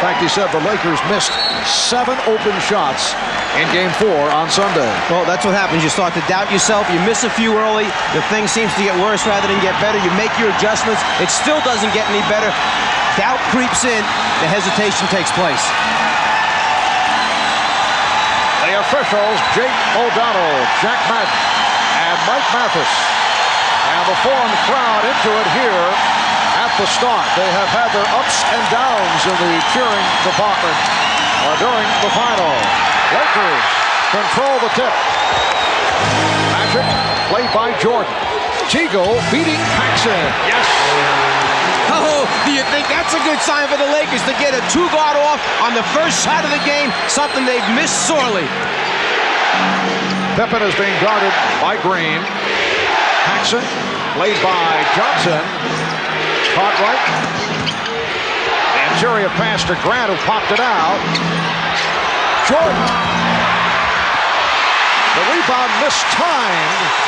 In fact, he said the Lakers missed 7 open shots in Game 4 on Sunday. Well, that's what happens. You start to doubt yourself. You miss a few early. The thing seems to get worse rather than get better. You make your adjustments. It still doesn't get any better. Doubt creeps in. The hesitation takes place. The officials, Jake O'Donnell, Jack Madden, and Mike Mathis. And the foreign crowd into it here at the start. They have had their ups and downs in the cheering department during the final. Lakers control the tip. Magic played by Jordan. Teagle beating Paxson. Yes. Oh, do you think that's a good sign for the Lakers to get a 2-guard off on the first shot of the game? Something they've missed sorely. Pippen is being guarded by Green. Paxson played by Johnson. Cartwright. The interior pass to Grant, who popped it out. Jordan. The rebound mistimed.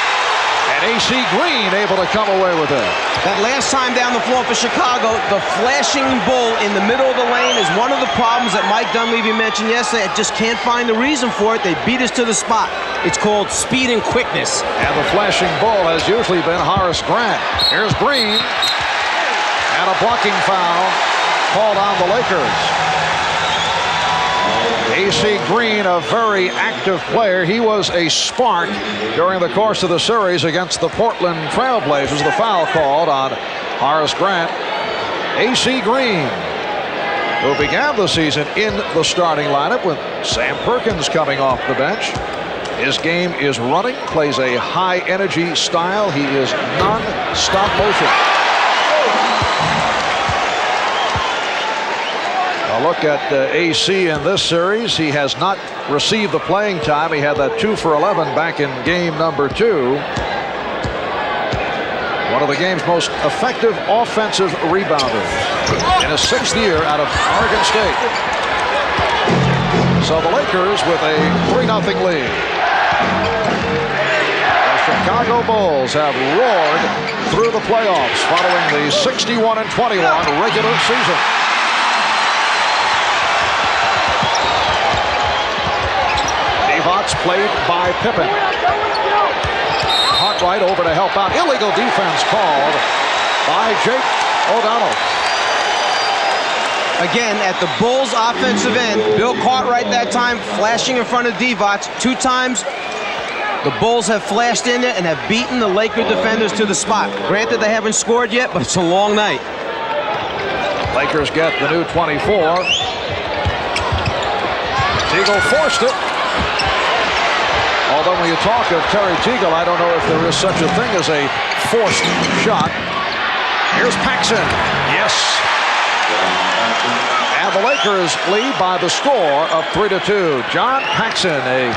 And A.C. Green able to come away with it. That last time down the floor for Chicago, the flashing bull in the middle of the lane is one of the problems that Mike Dunleavy mentioned yesterday. I just can't find the reason for it. They beat us to the spot. It's called speed and quickness. And the flashing bull has usually been Horace Grant. Here's Green. And a blocking foul called on the Lakers. A.C. Green, a very active player. He was a spark during the course of the series against the Portland Trailblazers. The foul called on Horace Grant. A.C. Green, who began the season in the starting lineup with Sam Perkins coming off the bench. His game is running, plays a high-energy style. He is non-stop motion. A look at AC in this series. He has not received the playing time. He had that 2 for 11 back in game number 2. One of the game's most effective offensive rebounders in his 6th year out of Oregon State. So the Lakers with a 3-0 lead. The Chicago Bulls have roared through the playoffs following the 61-21 regular season. Played by Pippen. Cartwright over to help out. Illegal defense called by Jake O'Donnell. Again, at the Bulls' offensive end, Bill Cartwright that time flashing in front of Divac. 2 times, the Bulls have flashed in there and have beaten the Laker defenders to the spot. Granted, they haven't scored yet, but it's a long night. Lakers get the new 24. Teagle forced it. Although when you talk of Terry Teagle, I don't know if there is such a thing as a forced shot. Here's Paxson. Yes. And the Lakers lead by the score of 3-2. John Paxson, a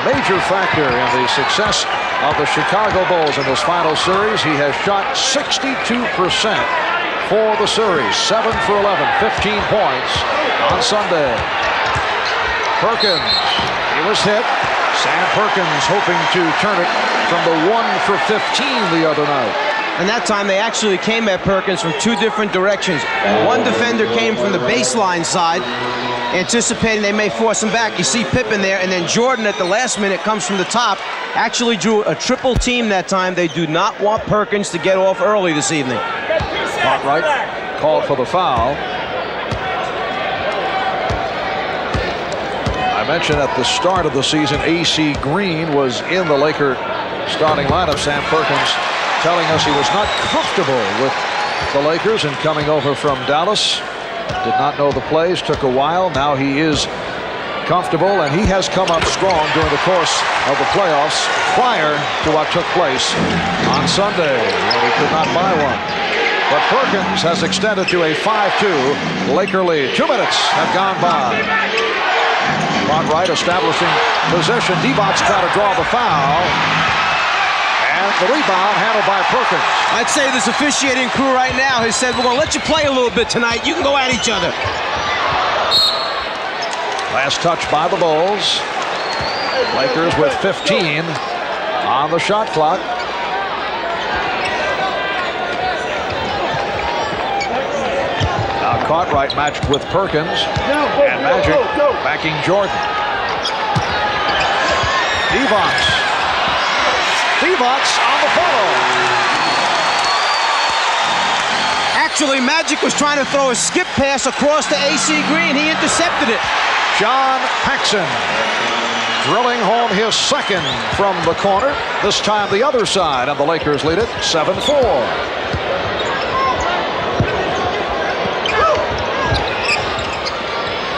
major factor in the success of the Chicago Bulls in this final series. He has shot 62% for the series. 7 for 11, 15 points on Sunday. Perkins, he was hit. Sam Perkins hoping to turn it from the 1 for 15 the other night. And that time they actually came at Perkins from 2 different directions. One defender came from the baseline side, anticipating they may force him back. You see Pippen there, and then Jordan at the last minute comes from the top. Actually drew a triple team that time. They do not want Perkins to get off early this evening. Cartwright called for the foul. I mentioned at the start of the season, A.C. Green was in the Laker starting lineup. Sam Perkins telling us he was not comfortable with the Lakers and coming over from Dallas. Did not know the plays, took a while. Now he is comfortable, and he has come up strong during the course of the playoffs prior to what took place on Sunday, when he could not buy one. But Perkins has extended to a 5-2 Laker lead. 2 minutes have gone by. Cartwright establishing possession. Divac's trying to draw the foul. And the rebound handled by Perkins. I'd say this officiating crew right now has said, we're going to let you play a little bit tonight. You can go at each other. Last touch by the Bulls. Lakers with 15 on the shot clock. Now Cartwright matched with Perkins. And Magic backing Jordan. Divac on the follow. Actually, Magic was trying to throw a skip pass across to AC Green. He intercepted it. John Paxson drilling home his second from the corner. This time the other side, and the Lakers lead it 7-4.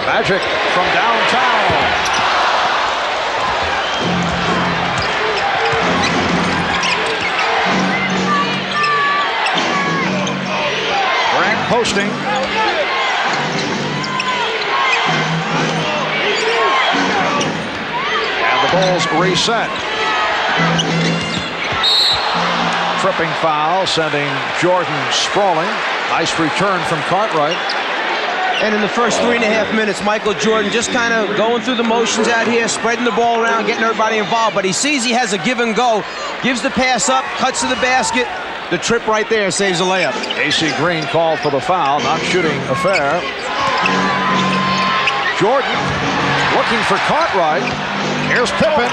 Magic from downtown. Grant posting. And the Bulls reset. Tripping foul, sending Jordan sprawling. Nice return from Cartwright. And in the first 3.5 minutes, Michael Jordan just kind of going through the motions out here, spreading the ball around, getting everybody involved. But he sees he has a give and go, gives the pass up, cuts to the basket. The trip right there saves a layup. AC Green called for the foul, non-shooting affair. Jordan looking for Cartwright. Here's Pippen.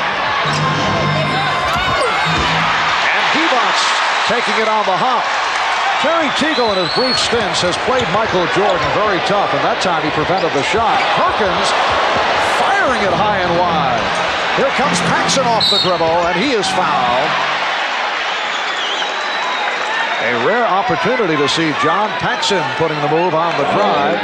And Divac taking it on the hop. Terry Teagle in his brief stints has played Michael Jordan very tough, and that time he prevented the shot. Perkins firing it high and wide. Here comes Paxson off the dribble, and he is fouled. A rare opportunity to see John Paxson putting the move on the drive.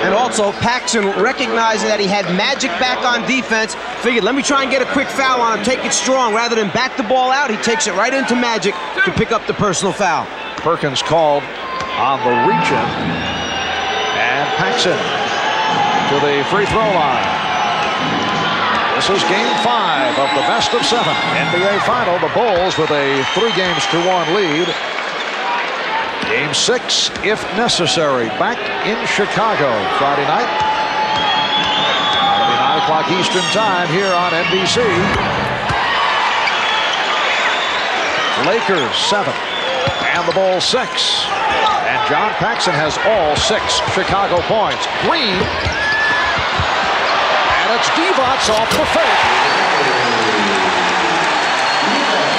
And also Paxson recognizing that he had Magic back on defense, figured, let me try and get a quick foul on him, take it strong. Rather than back the ball out, he takes it right into Magic to pick up the personal foul. Perkins called on the reach-in. And Paxson to the free throw line. This is game 5 of the best of 7 NBA final. The Bulls with a 3-1 lead. Game 6, if necessary, back in Chicago Friday night. It'll be 9 o'clock Eastern time here on NBC. Lakers 7 and the Bulls 6. And John Paxson has all 6 Chicago points. Green. And it's Divac off the fake.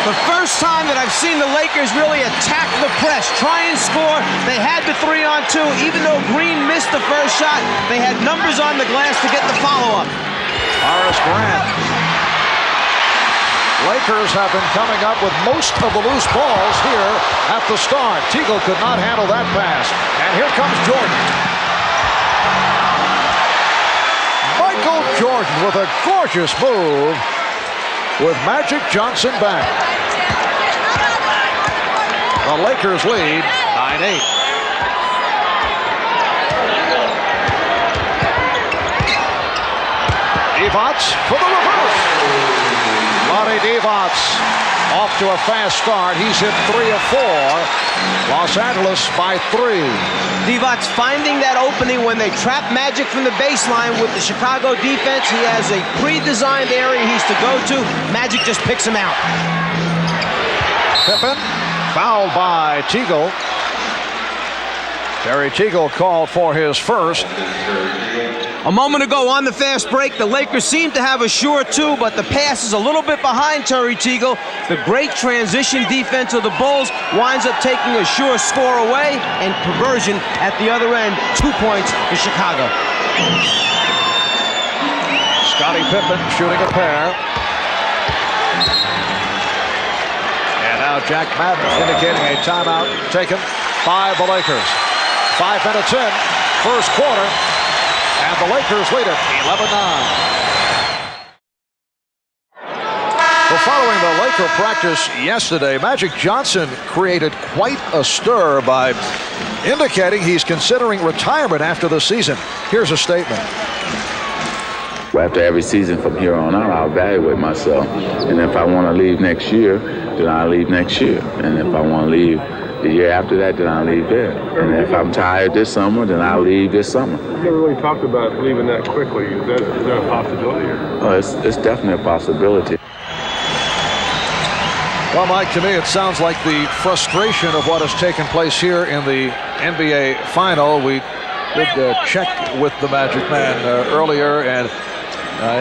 The first time that I've seen the Lakers really attack the press, try and score. They had the 3-on-2. Even though Green missed the first shot, they had numbers on the glass to get the follow-up. Horace Grant. Lakers have been coming up with most of the loose balls here at the start. Teagle could not handle that pass. And here comes Jordan. Michael Jordan with a gorgeous move with Magic Johnson back. The Lakers lead 9-8. Divac for the reverse. Lonnie Divac off to a fast start. He's hit 3 of 4. Los Angeles by 3. Divac finding that opening when they trap Magic from the baseline with the Chicago defense. He has a pre-designed area he's to go to. Magic just picks him out. Pippen fouled by Teagle. Terry Teagle called for his first. A moment ago on the fast break, the Lakers seem to have a sure 2, but the pass is a little bit behind Terry Teagle. The great transition defense of the Bulls winds up taking a sure score away, and conversion at the other end, 2 points for Chicago. Scottie Pippen shooting a pair. And now Jack Madden indicating a timeout taken by the Lakers. 5 minutes in, first quarter. And the Lakers lead it 11-9. Well, following the Laker practice yesterday, Magic Johnson created quite a stir by indicating he's considering retirement after the season. Here's a statement. After every season from here on out, I'll evaluate myself. And if I want to leave next year, then I'll leave next year. And if I want to leave the year after that, then I'll leave there. And if I'm tired this summer, then I'll leave this summer. You never really talked about leaving that quickly. Is there a possibility? Oh, it's definitely a possibility. Well, Mike, to me it sounds like the frustration of what has taken place here in the NBA final. We did check with the Magic Man earlier, and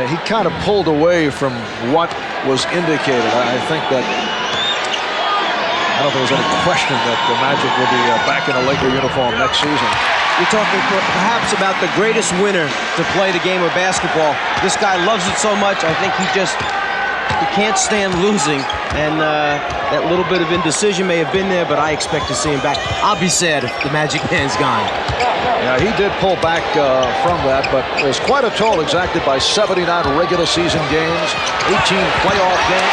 he kind of pulled away from what was indicated. I think that I don't think there's any question that the Magic will be back in a Laker uniform next season. You're talking perhaps about the greatest winner to play the game of basketball. This guy loves it so much. I think he can't stand losing, and that little bit of indecision may have been there, but I expect to see him back. I'll be sad if the Magic Man's gone. Yeah, he did pull back from that, but there's quite a toll exacted by 79 regular season games, 18 playoff games.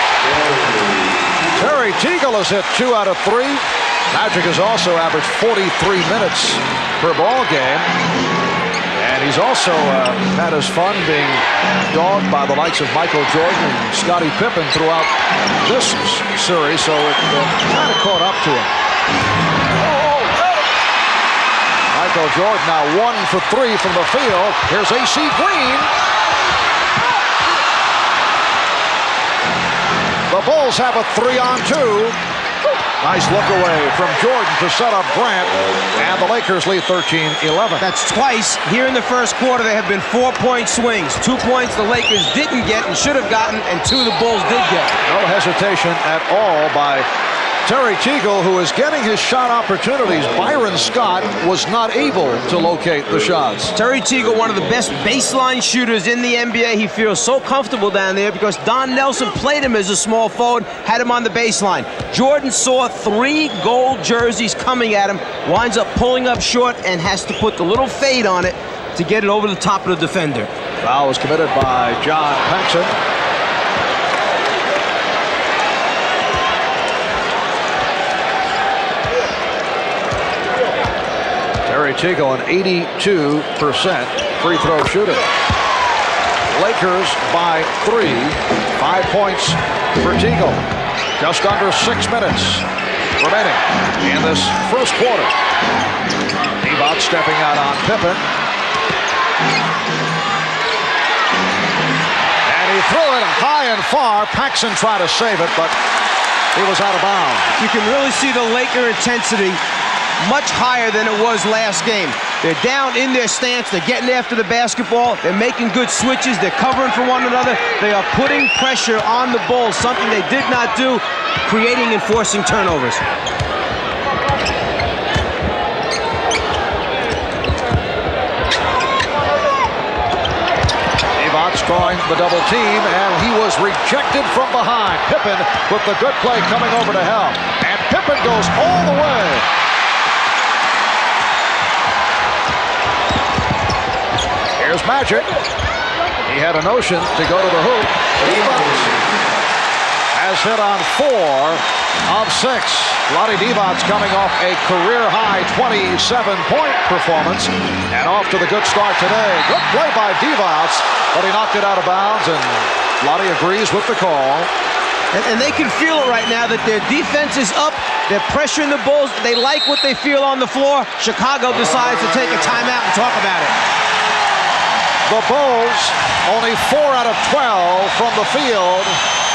Terry Teagle has hit 2 out of 3. Magic has also averaged 43 minutes per ball game. And he's also had his fun being dogged by the likes of Michael Jordan and Scottie Pippen throughout this series, so it kind of caught up to him. Michael Jordan now 1 for 3 from the field. Here's A.C. Green. The Bulls have a 3-on-2. Nice look away from Jordan to set up Grant, and the Lakers lead 13-11. That's twice here in the first quarter. There have been 4-point swings. 2 points the Lakers didn't get and should have gotten, and 2 the Bulls did get. No hesitation at all by Terry Teagle, who is getting his shot opportunities. Byron Scott was not able to locate the shots. Terry Teagle, one of the best baseline shooters in the NBA. He feels so comfortable down there because Don Nelson played him as a small forward, had him on the baseline. Jordan saw 3 gold jerseys coming at him, winds up pulling up short and has to put the little fade on it to get it over the top of the defender. Foul was committed by John Paxson. Terry Teagle, an 82% free throw shooter. Lakers by 3. 5 points for Teagle. Just under 6 minutes remaining in this first quarter. Divac stepping out on Pippen. And he threw it high and far. Paxson tried to save it, but he was out of bounds. You can really see the Laker intensity much higher than it was last game. They're down in their stance. They're getting after the basketball. They're making good switches. They're covering for one another. They are putting pressure on the Bulls, something they did not do, creating and forcing turnovers. Divac drawing the double team, and he was rejected from behind. Pippen with the good play coming over to help. And Pippen goes all the way. Here's Magic. He had a notion to go to the hoop. Divac has hit on 4 of 6. Vlade Divac coming off a career-high 27-point performance and off to the good start today. Good play by Divac, but he knocked it out of bounds, and Vlade agrees with the call. And they can feel it right now that their defense is up. They're pressuring the Bulls. They like what they feel on the floor. Chicago decides to take a timeout and talk about it. The Bulls only 4 out of 12 from the field.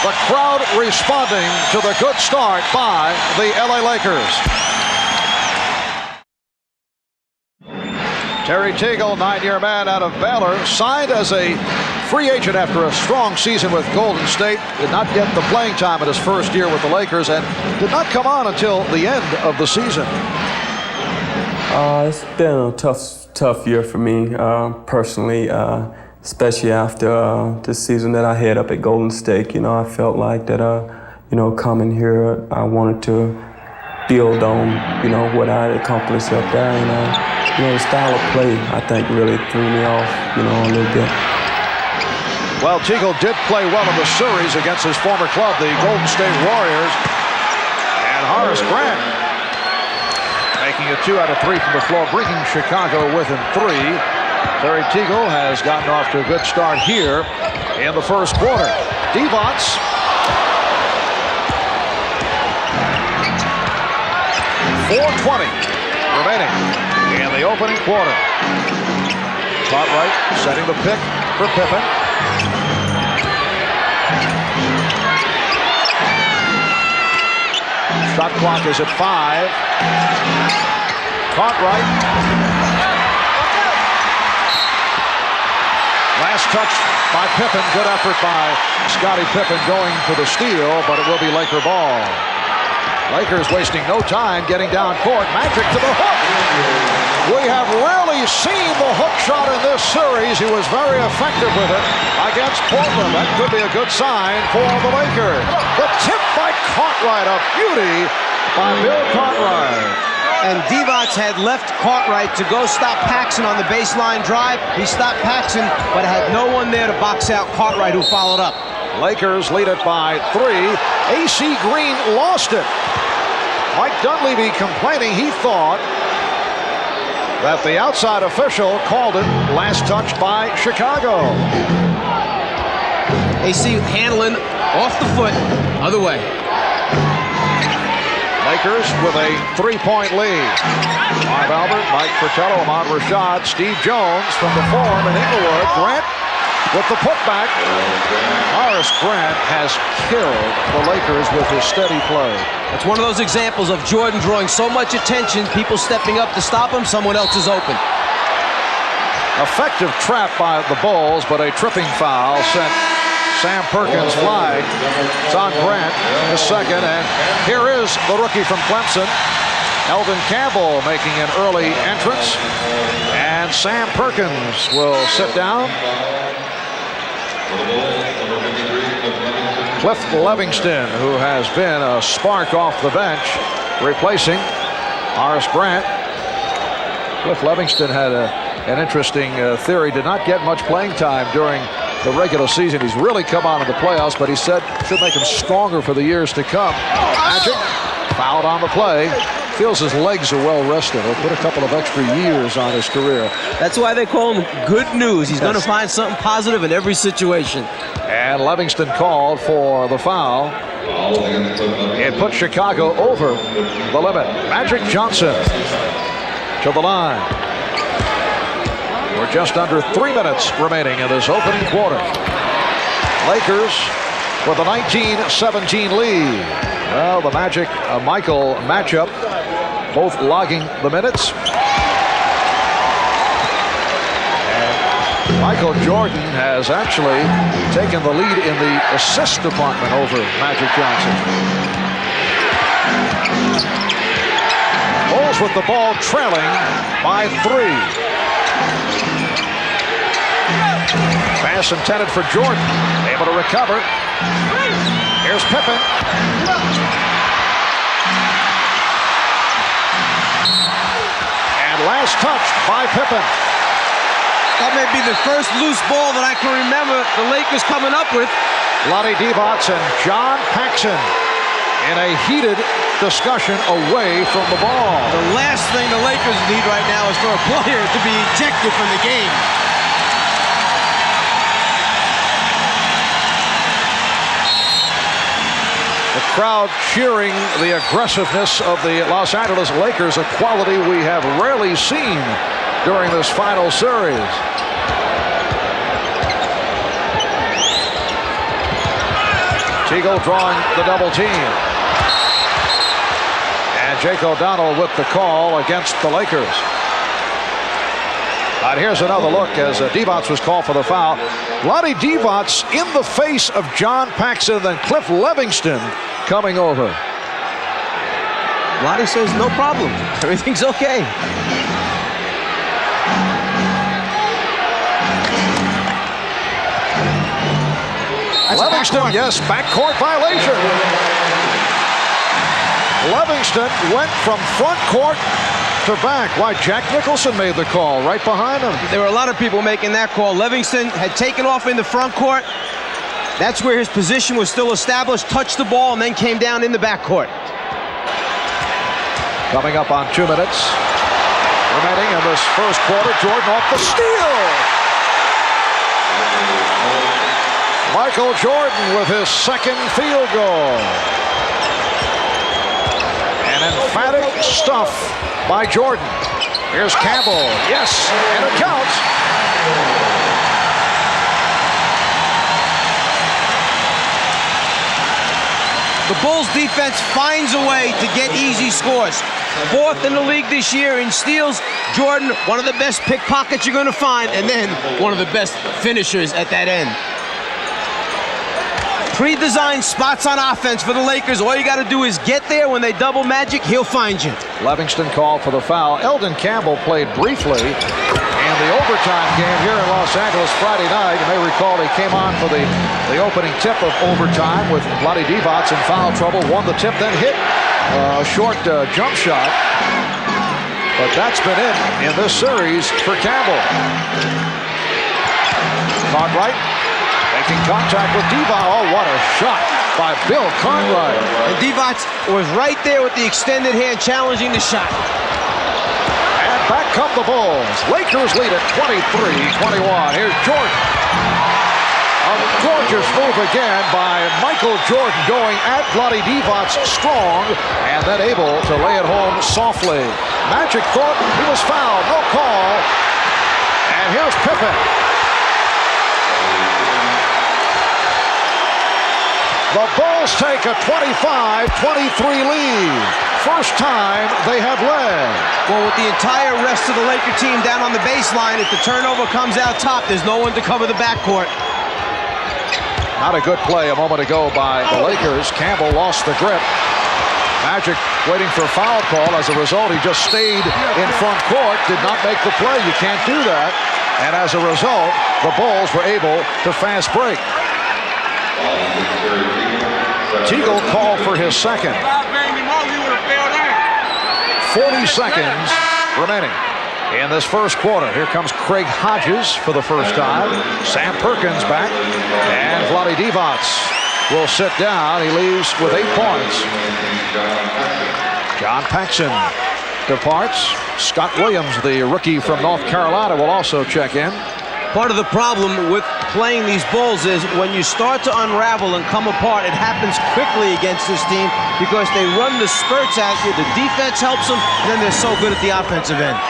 The crowd responding to the good start by the LA Lakers. Terry Teagle, 9-year man out of Baylor, signed as a free agent after a strong season with Golden State. Did not get the playing time in his first year with the Lakers and did not come on until the end of the season. It's been a tough year for me personally, especially after the season that I had up at Golden State. You know, I felt like that, coming here, I wanted to build on, what I had accomplished up there. And, the style of play, I think, really threw me off, a little bit. Well, Teagle did play well in the series against his former club, the Golden State Warriors. And Horace Grant making it 2 out of 3 from the floor, bringing Chicago within 3. Terry Teagle has gotten off to a good start here in the first quarter. Divac. 4:20 remaining in the opening quarter. Cartwright setting the pick for Pippen. Shot clock is at 5. Cartwright Last touch by Pippen. Good effort by Scottie Pippen going for the steal, but it will be Laker ball. Lakers wasting no time getting down court. Magic to the hook. We have rarely seen the hook shot in this series. He was very effective with it against Portland. That could be a good sign for the Lakers. The tip by Cartwright, a beauty by Bill Cartwright. And Divac had left Cartwright to go stop Paxson on the baseline drive. He stopped Paxson, but had no one there to box out Cartwright, who followed up. Lakers lead it by 3. AC Green lost it. Mike Dunleavy complaining he thought that the outside official called it last touch by Chicago. AC handling off the foot, other way. Lakers with a 3-point lead. Marv Albert, Mike Fratello, Ahmad Rashad, Steve Jones from the Forum in Inglewood. Grant with the putback. Horace Grant has killed the Lakers with his steady play. It's one of those examples of Jordan drawing so much attention, people stepping up to stop him, someone else is open. Effective trap by the Bulls, but a tripping foul sent Sam Perkins flying. It's on Grant, the second, and here is the rookie from Clemson, Elvin Campbell, making an early entrance, and Sam Perkins will sit down. Cliff Levingston, who has been a spark off the bench, replacing Horace Grant. Cliff Levingston had an interesting theory. Did not get much playing time during the regular season. He's really come on in the playoffs, but he said should make him stronger for the years to come. Magic fouled on the play. Feels his legs are well rested. He'll put a couple of extra years on his career. That's why they call him good news. He's going to find something positive in every situation. And Livingston called for the foul. It put Chicago over the limit. Magic Johnson to the line. We're just under 3 minutes remaining in this opening quarter. Lakers with a 19-17 lead. Well, the Magic-Michael matchup, both logging the minutes. And Michael Jordan has actually taken the lead in the assist department over Magic Johnson. Bulls with the ball trailing by 3. Pass intended for Jordan, able to recover. Here's Pippen. And last touch by Pippen. That may be the first loose ball that I can remember the Lakers coming up with. Lonnie Divac and John Paxson in a heated discussion away from the ball. The last thing the Lakers need right now is for a player to be ejected from the game. The crowd cheering the aggressiveness of the Los Angeles Lakers, a quality we have rarely seen during this final series. Teagle drawing the double team. And Jake O'Donnell with the call against the Lakers. All right, here's another look as Divac was called for the foul. Lonnie Divac in the face of John Paxson, then Cliff Levingston coming over. Lonnie says no problem. Everything's okay. Levingston, yes, backcourt violation. Levingston went from front court to back. Why, Jack Nicholson made the call right behind him. There were a lot of people making that call. Livingston had taken off in the front court. That's where his position was still established, touched the ball, and then came down in the backcourt. Coming up on 2 minutes remaining in this first quarter. Jordan off the steal. Michael Jordan with his second field goal. An emphatic stuff by Jordan. Here's Campbell. Yes, and it counts. The Bulls defense finds a way to get easy scores. 4th in the league this year in steals. Jordan, one of the best pickpockets you're going to find, and then one of the best finishers at that end. Pre-designed spots on offense for the Lakers. All you got to do is get there. When they double Magic, he'll find you. Livingston called for the foul. Eldon Campbell played briefly in the overtime game here in Los Angeles Friday night. You may recall he came on for the opening tip of overtime with Vlade Divac in foul trouble. Won the tip, then hit a short jump shot. But that's been it in this series for Campbell. Cartwright making contact with Divac. Oh, what a shot by Bill Cartwright. And Divac was right there with the extended hand challenging the shot. And back come the Bulls. Lakers lead at 23-21. Here's Jordan. A gorgeous move again by Michael Jordan, going at Vlade Divac strong and then able to lay it home softly. Magic thought he was fouled. No call. And here's Pippen. The Bulls take a 25-23 lead. First time they have led. Well, with the entire rest of the Laker team down on the baseline, if the turnover comes out top, there's no one to cover the backcourt. Not a good play a moment ago by the Lakers. Campbell lost the grip. Magic waiting for a foul call. As a result, he just stayed in front court, did not make the play. You can't do that. And as a result, the Bulls were able to fast break. Teagle called for his second. 40 seconds remaining in this first quarter. Here comes Craig Hodges for the first time. Sam Perkins back. And Vlade Divac will sit down. He leaves with 8 points. John Paxson departs. Scott Williams, the rookie from North Carolina, will also check in. Part of the problem with playing these Bulls is when you start to unravel and come apart, it happens quickly against this team because they run the spurts at you. The defense helps them, and then they're so good at the offensive end.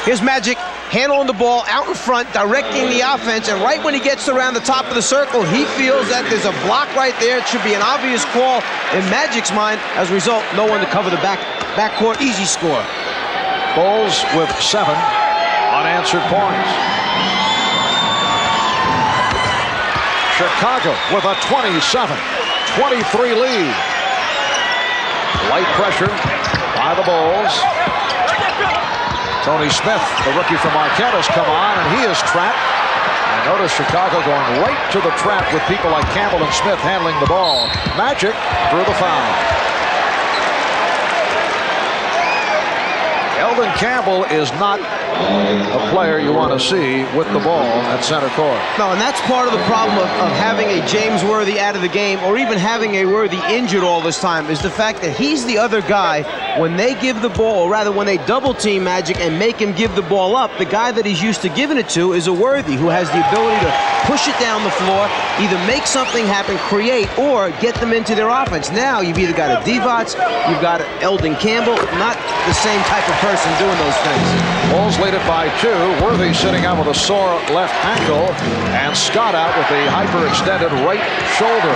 Here's Magic handling the ball out in front, directing the offense, and right when he gets around the top of the circle, he feels that there's a block right there. It should be an obvious call in Magic's mind. As a result, no one to cover the backcourt. Easy score. Bulls with 7 unanswered points. Chicago with a 27-23 lead. Light pressure by the Bulls. Tony Smith, the rookie from Marquette, has come on, and he is trapped. And notice Chicago going right to the trap with people like Campbell and Smith handling the ball. Magic drew the foul. Eldon Campbell is not a player you want to see with the ball at center court. No, and that's part of the problem of having a James Worthy out of the game, or even having a Worthy injured all this time, is the fact that he's the other guy when they give the ball, or rather when they double team Magic and make him give the ball up. The guy that he's used to giving it to is a Worthy, who has the ability to push it down the floor, either make something happen, create, or get them into their offense. Now you've either got a Divac, you've got Eldon Campbell, not the same type of person doing those things. Bulls lead it by 2. Worthy sitting out with a sore left ankle, and Scott out with a hyperextended right shoulder.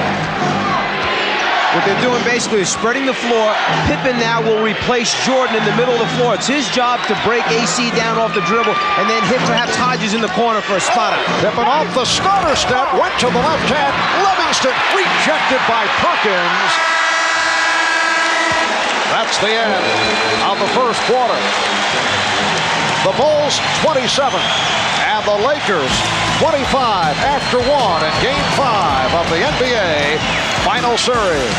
What they're doing basically is spreading the floor. Pippen now will replace Jordan in the middle of the floor. It's his job to break AC down off the dribble and then hit perhaps Hodges in the corner for a spot out. Pippen off the starter step, went to the left hand. Livingston rejected by Perkins. That's the end of the first quarter. The Bulls 27 and the Lakers 25 after 1 in Game 5 of the NBA Final Series.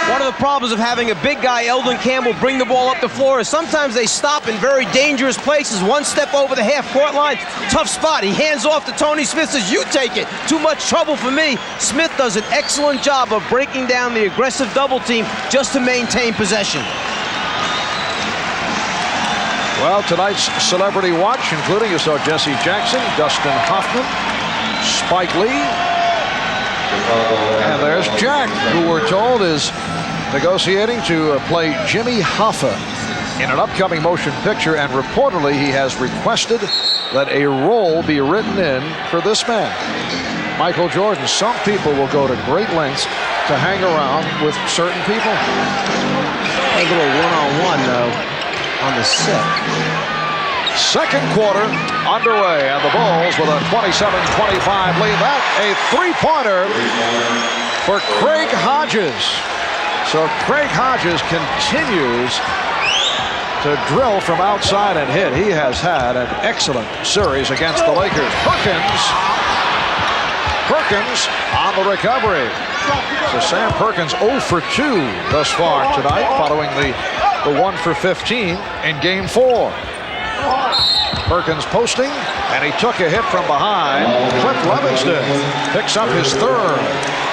One of the problems of having a big guy, Eldon Campbell, bring the ball up the floor is sometimes they stop in very dangerous places. One step over the half-court line, tough spot. He hands off to Tony Smith, says, "You take it. Too much trouble for me." Smith does an excellent job of breaking down the aggressive double team just to maintain possession. Well, tonight's Celebrity Watch, including, you saw Jesse Jackson, Dustin Hoffman, Spike Lee, and there's Jack, who we're told is negotiating to play Jimmy Hoffa in an upcoming motion picture, and reportedly he has requested that a role be written in for this man, Michael Jordan. Some people will go to great lengths to hang around with certain people. A little one-on-one, though, on the set. Second quarter underway, and the Bulls with a 27-25 lead. That a three-pointer for Craig Hodges. So Craig Hodges continues to drill from outside and hit. He has had an excellent series against the Lakers. Perkins on the recovery. So Sam Perkins 0 for 2 thus far tonight, following the 1 for 15 in Game 4. Perkins posting, and he took a hit from behind. Cliff Levingston picks up his third.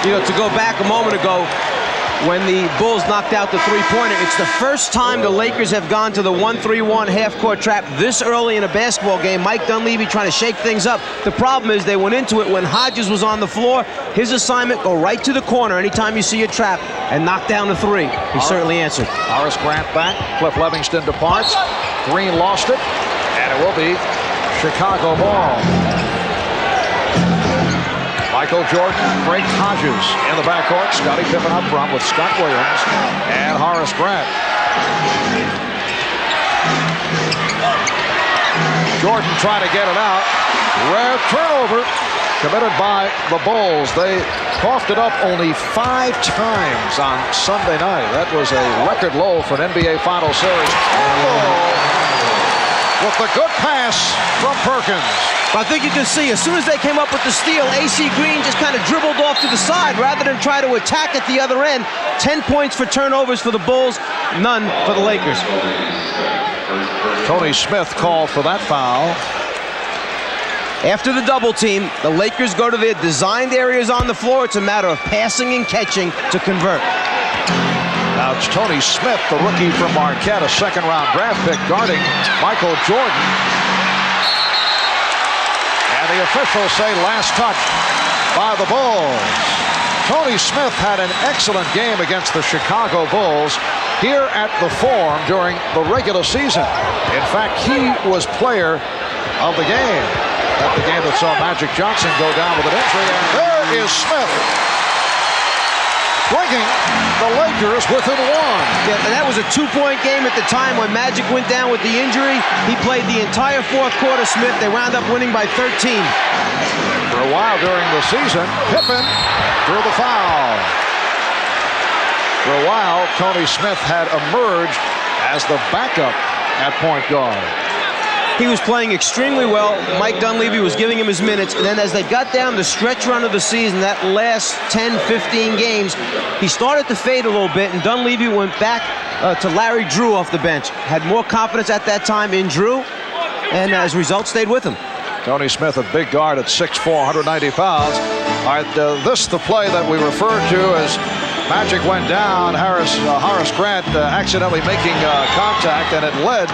You know, to go back a moment ago, when the Bulls knocked out the three-pointer, it's the first time the Lakers have gone to the 1-3-1 half-court trap this early in a basketball game. Mike Dunleavy trying to shake things up. The problem is they went into it when Hodges was on the floor. His assignment, go right to the corner anytime you see a trap and knock down the three. He certainly answered. Horace Grant back. Cliff Levingston departs. Green lost it, and it will be Chicago ball. Michael Jordan, Craig Hodges in the backcourt. Scottie Pippen up front with Scott Williams and Horace Grant. Jordan trying to get it out. Rare turnover committed by the Bulls. They coughed it up only 5 times on Sunday night. That was a record low for an NBA Final Series. With the good pass from Perkins. I think you can see, as soon as they came up with the steal, AC Green just kind of dribbled off to the side rather than try to attack at the other end. 10 points for turnovers for the Bulls, none for the Lakers. Tony Smith called for that foul. After the double team, the Lakers go to their designed areas on the floor. It's a matter of passing and catching to convert. Now it's Tony Smith, the rookie from Marquette, a second-round draft pick, guarding Michael Jordan. And the officials say last touch by the Bulls. Tony Smith had an excellent game against the Chicago Bulls here at the Forum during the regular season. In fact, he was player of the game. At the game that saw Magic Johnson go down with an injury. And there is Smith, bringing the Lakers within 1. Yeah, and that was a 2-point game at the time when Magic went down with the injury. He played the entire fourth quarter, Smith. They wound up winning by 13. For a while during the season, Pippen drew the foul. For a while, Tony Smith had emerged as the backup at point guard. He was playing extremely well. Mike Dunleavy was giving him his minutes. And then as they got down the stretch run of the season, that last 10, 15 games, he started to fade a little bit, and Dunleavy went back to Larry Drew off the bench. Had more confidence at that time in Drew, and as a result, stayed with him. Tony Smith, a big guard at 6'4", 190 pounds. All right, this the play that we referred to as Magic went down. Horace Grant accidentally making contact, and it led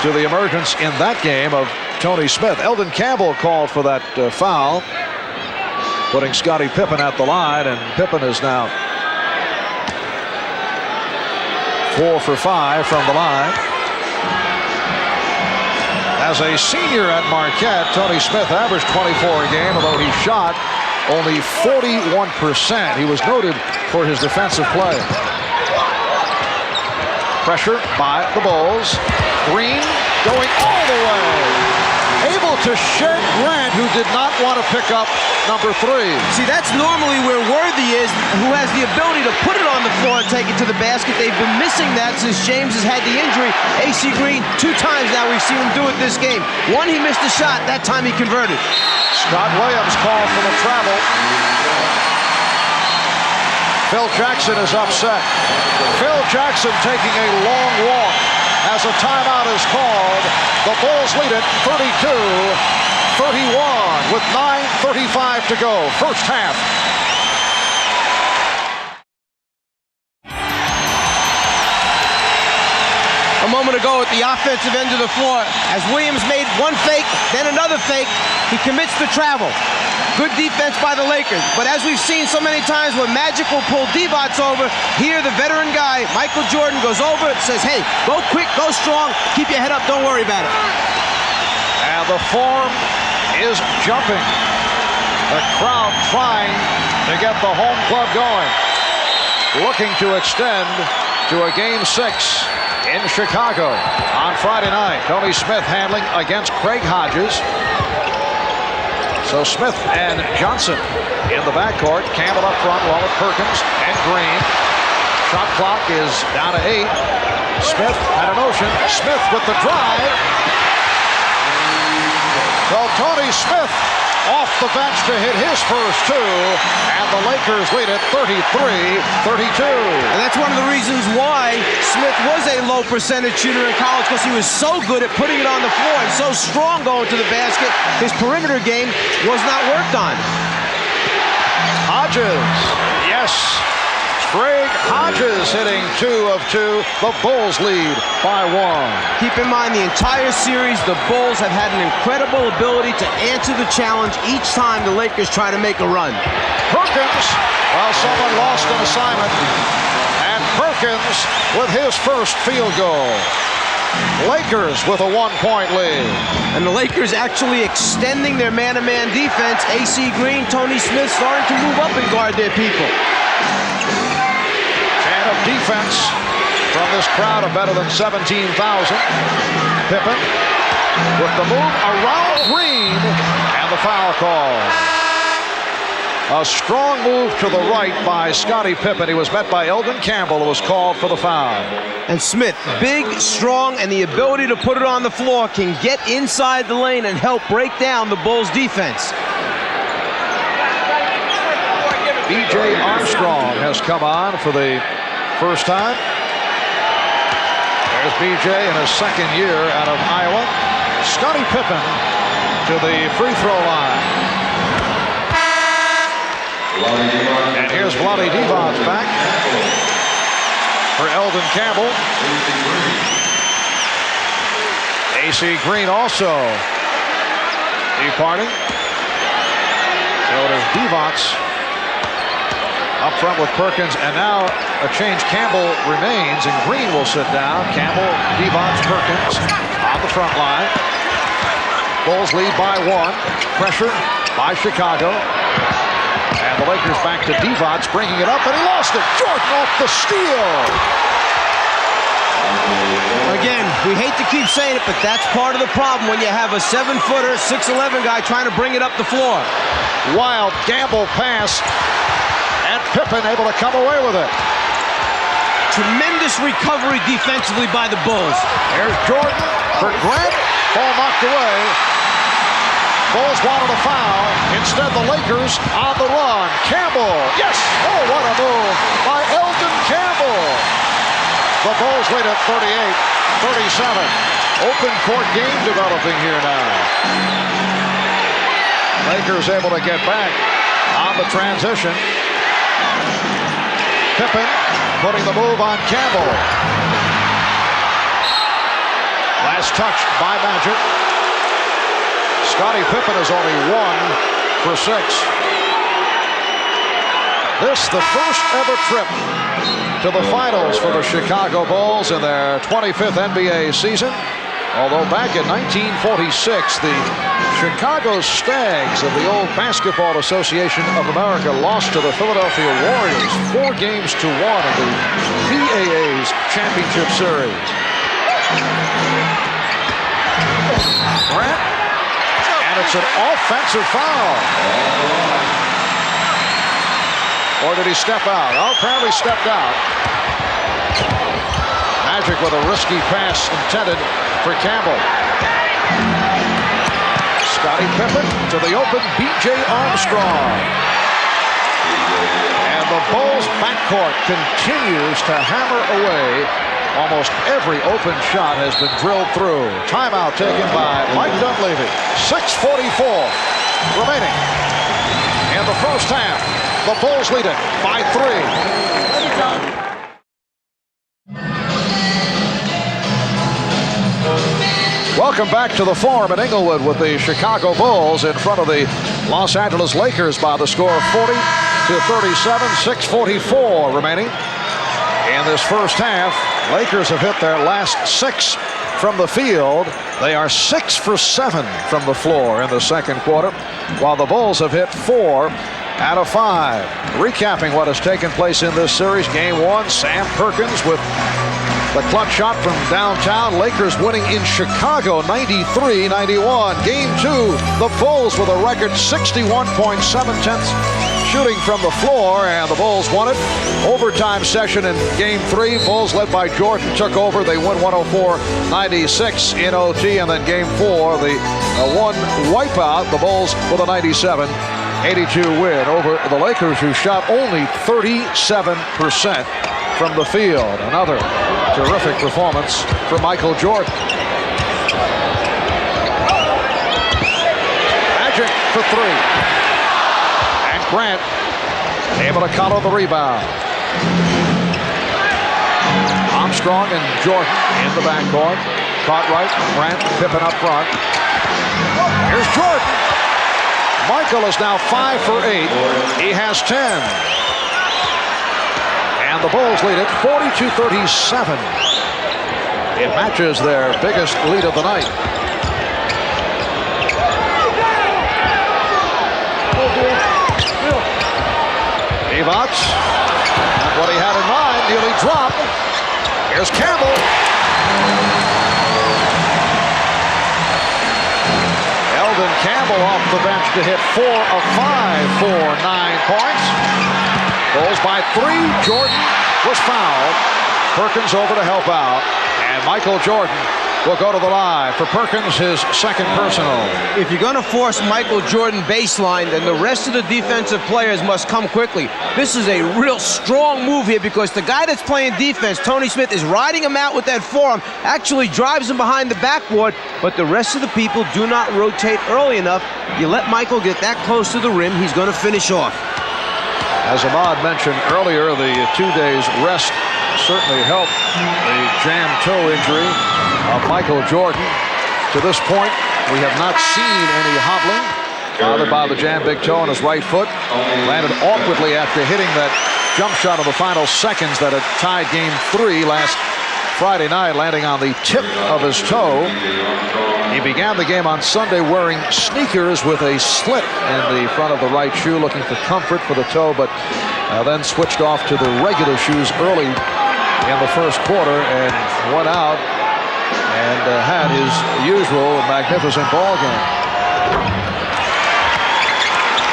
to the emergence in that game of Tony Smith. Eldon Campbell called for that foul, putting Scottie Pippen at the line, and Pippen is now 4 for 5 from the line. As a senior at Marquette, Tony Smith averaged 24 a game, although he shot only 41%. He was noted for his defensive play. Pressure by the Bulls. Green going all the way. Able to shed Grant, who did not want to pick up number 3. See, that's normally where Worthy is, who has the ability to put it on the floor and take it to the basket. They've been missing that since James has had the injury. AC Green, 2 times now we've seen him do it this game. One, he missed a shot. That time he converted. Scott Williams called for the travel. Phil Jackson is upset. Phil Jackson taking a long walk as a timeout is called. The Bulls lead it 32-31 with 9:35 to go. First half. A moment ago at the offensive end of the floor. As Williams made one fake, then another fake, he commits to travel. Good defense by the Lakers. But as we've seen so many times when Magic will pull Divac over, here the veteran guy, Michael Jordan, goes over, says, hey, go quick, go strong, keep your head up, don't worry about it. And the form is jumping. The crowd trying to get the home club going. Looking to extend to a Game 6 in Chicago on Friday night. Tony Smith handling against Craig Hodges. So Smith and Johnson in the backcourt. Campbell up front along with Perkins and Green. Shot clock is down to 8. Smith had a motion. Smith with the drive. So Tony Smith off the bench to hit his first two, and the Lakers lead it 33-32. And that's one of the reasons why Smith was a low percentage shooter in college, because he was so good at putting it on the floor and so strong going to the basket. His perimeter game was not worked on. Hodges, yes. Craig Hodges hitting 2 of 2. The Bulls lead by 1. Keep in mind, the entire series, the Bulls have had an incredible ability to answer the challenge each time the Lakers try to make a run. Perkins, well, someone lost an assignment. And Perkins with his first field goal. Lakers with a 1-point lead. And the Lakers actually extending their man-to-man defense. AC Green, Tony Smith starting to move up and guard their people. Of defense from this crowd of better than 17,000. Pippen with the move around Green and the foul call. A strong move to the right by Scottie Pippen. He was met by Elden Campbell, who was called for the foul. And Smith, big, strong, and the ability to put it on the floor, can get inside the lane and help break down the Bulls' defense. B.J. Armstrong has come on for the first time. There's B.J. in his second year out of Iowa. Scottie Pippen to the free throw line. And here's Vlade Divac back for Elden Campbell. AC Green also departing. So there's Divac up front with Perkins, and now a change. Campbell remains, and Green will sit down. Campbell, Divac, Perkins on the front line. Bulls lead by 1. Pressure by Chicago. And the Lakers back to Divac, bringing it up, and he lost it. Jordan off the steal. Again, we hate to keep saying it, but that's part of the problem when you have a 7-footer, 6'11" guy trying to bring it up the floor. Wild gamble pass. And Pippen able to come away with it. Tremendous recovery defensively by the Bulls. Here's Jordan for Grant. Ball knocked away. Bulls wanted a foul. Instead, the Lakers on the run. Campbell. Yes. Oh, what a move by Elden Campbell. The Bulls lead at 38-37. Open court game developing here now. Lakers able to get back on the transition. Pippen putting the move on Campbell. Last touch by Magic. Scottie Pippen is only 1 for 6. This the first ever trip to the finals for the Chicago Bulls in their 25th NBA season. Although back in 1946, the Chicago Stags of the old Basketball Association of America lost to the Philadelphia Warriors 4 games to 1 in the BAA's championship series. Grant, and it's an offensive foul. Or did he step out? Oh, apparently stepped out. Magic with a risky pass intended for Campbell. Scottie Pippen to the open B.J. Armstrong. And the Bulls backcourt continues to hammer away. Almost every open shot has been drilled through. Timeout taken by Mike Dunleavy. 6:44 remaining in the first half. The Bulls lead it by 3. Welcome back to the Forum at Inglewood with the Chicago Bulls in front of the Los Angeles Lakers by the score of 40-37, 6:44 remaining in this first half. Lakers have hit their last 6 from the field. They are 6 for 7 from the floor in the second quarter, while the Bulls have hit 4 out of 5. Recapping what has taken place in this series, Game 1, Sam Perkins with the clutch shot from downtown. Lakers winning in Chicago 93-91. Game 2, the Bulls with a record 61.7 shooting from the floor, and the Bulls won it. Overtime session in Game 3. Bulls led by Jordan took over. They win 104-96 in OT, and then Game 4, the one wipeout. The Bulls with a 97-82 win over the Lakers, who shot only 37% from the field. Another terrific performance for Michael Jordan. Magic for 3. And Grant able to counter the rebound. Armstrong and Jordan in the backcourt. Cartwright, Grant, Pippen up front. Here's Jordan. Michael is now 5 for 8. He has 10. And the Bulls lead it 42-37. It matches their biggest lead of the night. Evox, what he had in mind, nearly dropped. Here's Campbell. Eldon Campbell off the bench to hit 4 of 5 for 9 points. Bulls by 3. Jordan was fouled. Perkins over to help out. And Michael Jordan will go to the line for Perkins, his second personal. If you're going to force Michael Jordan baseline, then the rest of the defensive players must come quickly. This is a real strong move here because the guy that's playing defense, Tony Smith, is riding him out with that forearm, actually drives him behind the backboard, but the rest of the people do not rotate early enough. You let Michael get that close to the rim, he's going to finish off. As Ahmad mentioned earlier, the 2 days rest certainly helped the jam toe injury of Michael Jordan. To this point, we have not seen any hobbling. Bothered by the jam big toe on his right foot. Landed awkwardly after hitting that jump shot of the final seconds that had tied Game 3 last Friday night, landing on the tip of his toe. He began the game on Sunday wearing sneakers with a slit in the front of the right shoe, looking for comfort for the toe, but then switched off to the regular shoes early in the first quarter and went out and had his usual magnificent ball game.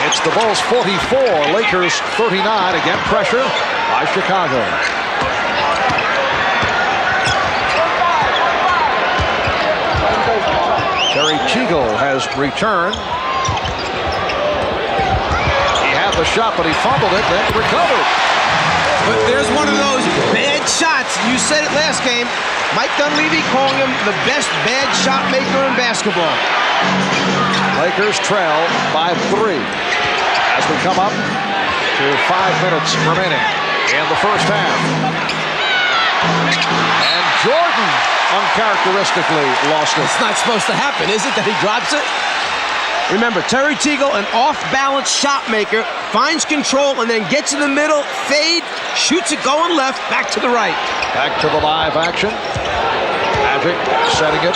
It's the Bulls 44, Lakers 39. Again, pressure by Chicago. Terry Teagle has returned. He had the shot, but he fumbled it, then recovered. But there's one of those bad shots. You said it last game. Mike Dunleavy calling him the best bad shot maker in basketball. Lakers trail by 3 as we come up to 5 minutes remaining in the first half. And Jordan uncharacteristically lost it. It's not supposed to happen, is it, that he drops it? Remember, Terry Teagle, an off-balance shot maker, finds control and then gets in the middle, fade, shoots it going left, back to the right. Back to the live action. Magic setting it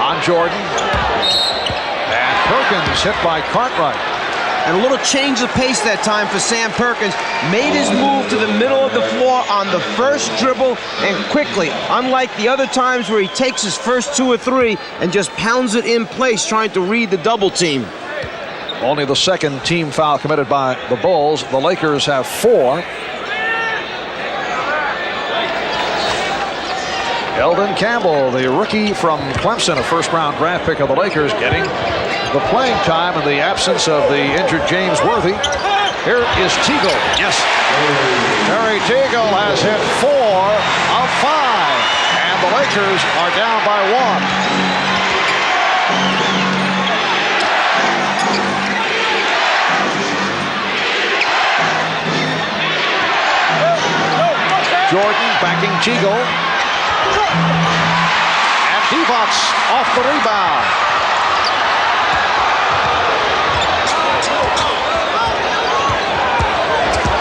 on Jordan. And Perkins hit by Cartwright. And a little change of pace that time for Sam Perkins. Made his move to the middle of the floor on the first dribble and quickly. Unlike the other times where he takes his first 2 or 3 and just pounds it in place trying to read the double team. Only the second team foul committed by the Bulls. The Lakers have 4. Eldon Campbell, the rookie from Clemson, a first-round draft pick of the Lakers, getting the playing time in the absence of the injured James Worthy. Here is Teagle. Yes. Terry Teagle has hit 4 of 5. And the Lakers are down by 1. Jordan backing Teagle. And Divac off the rebound.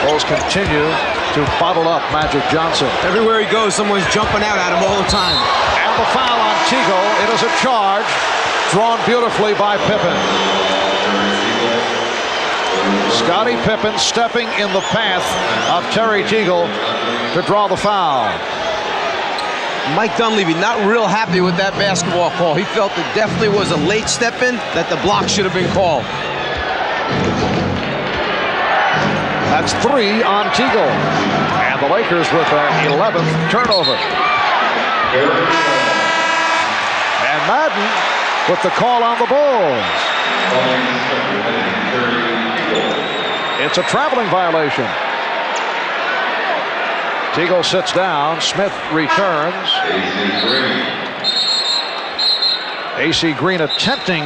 Bulls continue to bottle up Magic Johnson. Everywhere he goes, someone's jumping out at him all the time. And the foul on Teagle. It is a charge drawn beautifully by Pippen. Scottie Pippen stepping in the path of Terry Teagle to draw the foul. Mike Dunleavy not real happy with that basketball call. He felt it definitely was a late step in, that the block should have been called. That's 3 on Teagle. And the Lakers with their 11th turnover. And Madden with the call on the Bulls. It's a traveling violation. Teagle sits down. Smith returns. AC Green attempting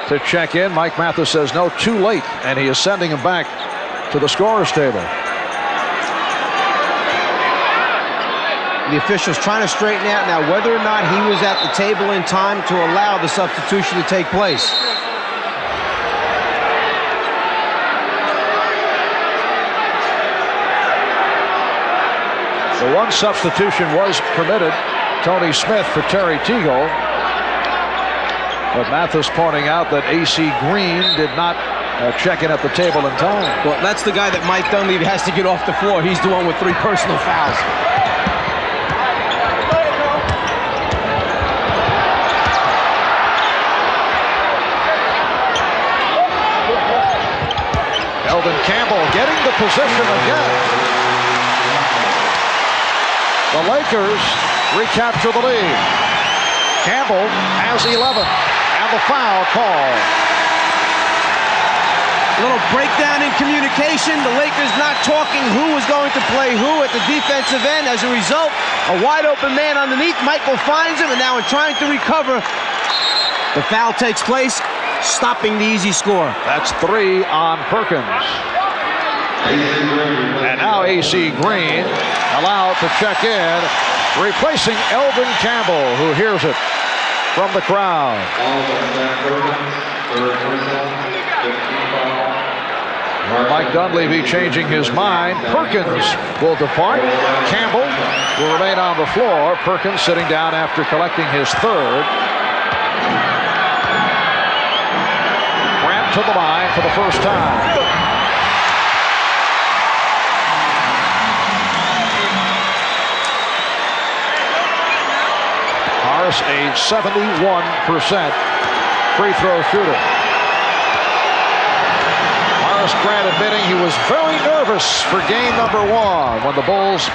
to check in. Mike Mathis says no, too late, and he is sending him back to the scorer's table. The officials trying to straighten out now whether or not he was at the table in time to allow the substitution to take place. The one substitution was permitted, Tony Smith for Terry Teagle. But Mathis pointing out that AC Green did not check in at the table in time. Well, that's the guy that Mike Dunleavy has to get off the floor. He's the one with 3 personal fouls. Elvin Campbell getting the position again. The Lakers recapture the lead. Campbell has 11, and the foul call. A little breakdown in communication. The Lakers not talking who was going to play who at the defensive end. As a result, a wide open man underneath. Michael finds him, and now in trying to recover, the foul takes place, stopping the easy score. That's 3 on Perkins. And now AC Green allowed to check in, replacing Elvin Campbell, who hears it from the crowd. Mike Dunleavy changing his mind. Perkins will depart. Campbell will remain on the floor. Perkins sitting down after collecting his 3rd. Grant to the line for the first time. Harris, a 71% free throw shooter. Horace Grant admitting he was very nervous for game number 1 when the Bulls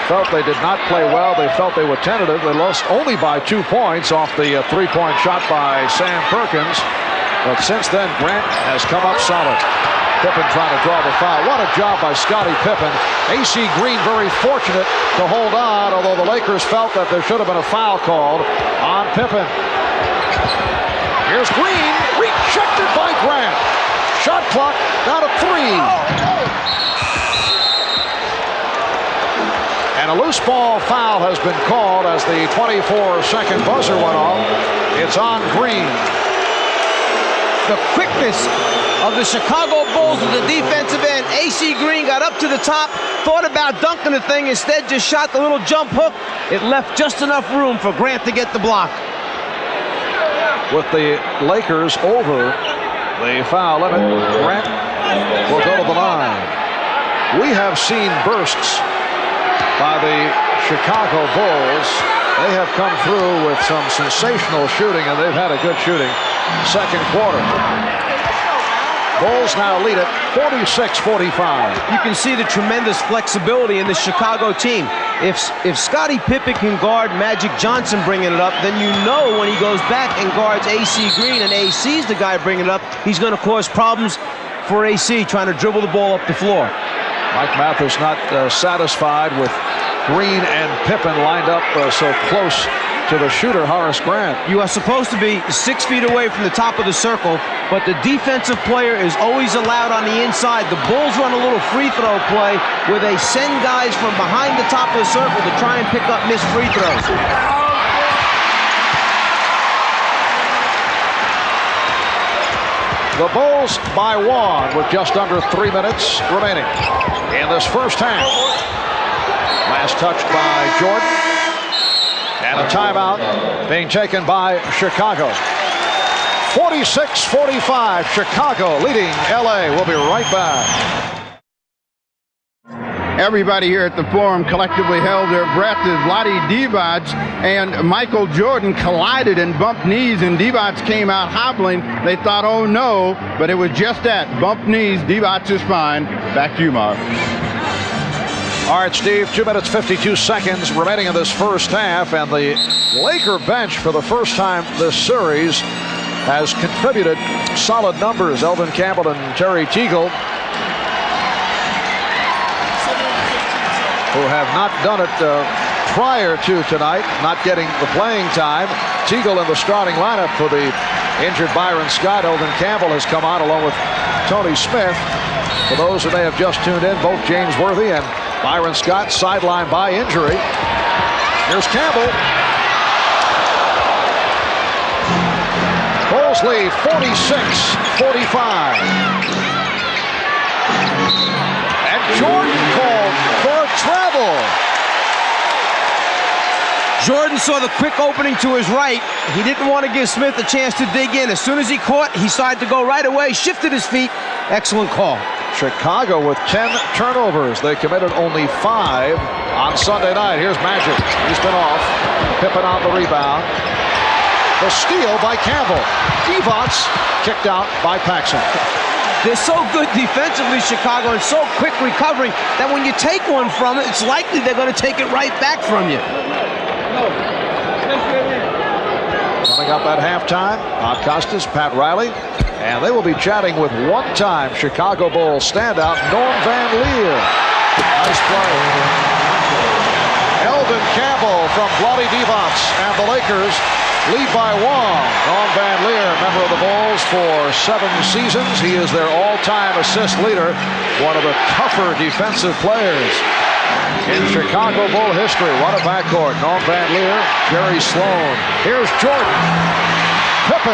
felt they did not play well. They felt they were tentative. They lost only by 2 points off the 3-point shot by Sam Perkins. But since then, Grant has come up solid. Pippen trying to draw the foul. What a job by Scottie Pippen. AC Green very fortunate to hold on, although the Lakers felt that there should have been a foul called on Pippen. Here's Green, rejected by Grant. Shot clock down to 3. And a loose ball foul has been called as the 24-second buzzer went off. It's on Green. The quickness of the Chicago Bulls with the defensive end. AC Green got up to the top, thought about dunking the thing, instead just shot the little jump hook. It left just enough room for Grant to get the block. With the Lakers over the foul limit, Grant will go to the line. We have seen bursts by the Chicago Bulls. They have come through with some sensational shooting, and they've had a good shooting second quarter. Bulls now lead it 46-45. You can see the tremendous flexibility in the Chicago team. If Scottie Pippen can guard Magic Johnson bringing it up, then you know when he goes back and guards AC Green, and AC's the guy bringing it up, he's going to cause problems for AC trying to dribble the ball up the floor. Mike Mathis not satisfied with Green and Pippen lined up so close to the shooter, Horace Grant. You are supposed to be 6 feet away from the top of the circle, but the defensive player is always allowed on the inside. The Bulls run a little free throw play where they send guys from behind the top of the circle to try and pick up missed free throws. The Bulls by 1 with just under 3 minutes remaining in this first half. Last touch by Jordan. And a timeout being taken by Chicago. 46-45, Chicago leading LA. We'll be right back. Everybody here at the Forum collectively held their breath as Vlade Divac and Michael Jordan collided and bumped knees, and Divac came out hobbling. They thought, oh no, but it was just that. Bumped knees, Divac is fine. Back to you, Mark. All right, Steve, 2 minutes, 52 seconds remaining in this first half, and the Laker bench for the first time this series has contributed solid numbers. Elvin Campbell and Terry Teagle, who have not done it prior to tonight, not getting the playing time. Teagle in the starting lineup for the injured Byron Scott. Elvin Campbell has come on along with Tony Smith. For those who may have just tuned in, both James Worthy and Byron Scott sidelined by injury. Here's Campbell. Bulls lead 46-45. And Jordan called for travel. Jordan saw the quick opening to his right. He didn't want to give Smith a chance to dig in. As soon as he caught, he started to go right away, shifted his feet. Excellent call. Chicago with 10 turnovers. They committed only 5 on Sunday night. Here's Magic. He's been off. Pippen on the rebound. The steal by Campbell. Divac kicked out by Paxson. They're so good defensively, Chicago, and so quick recovering that when you take one from it, it's likely they're going to take it right back from you. Coming up at halftime, Bob Costas, Pat Riley, and they will be chatting with one-time Chicago Bulls standout Norm Van Leer. Nice play. Elvin Campbell from Vlade Divac, and the Lakers lead by 1. Norm Van Leer, member of the Bulls for 7 seasons. He is their all-time assist leader, one of the tougher defensive players in Chicago Bull history. What a backcourt. Norm Van Leer, Jerry Sloan. Here's Jordan. Pippen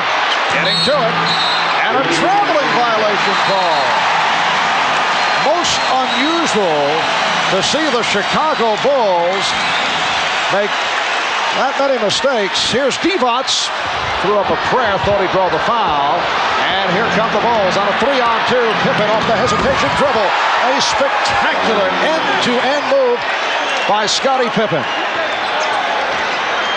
getting to it. And a traveling violation call. Most unusual to see the Chicago Bulls make that many mistakes. Here's Divac. Threw up a prayer, thought he'd draw the foul. And here come the Bulls on a 3-on-2. Pippen off the hesitation dribble. A spectacular end-to-end move by Scottie Pippen.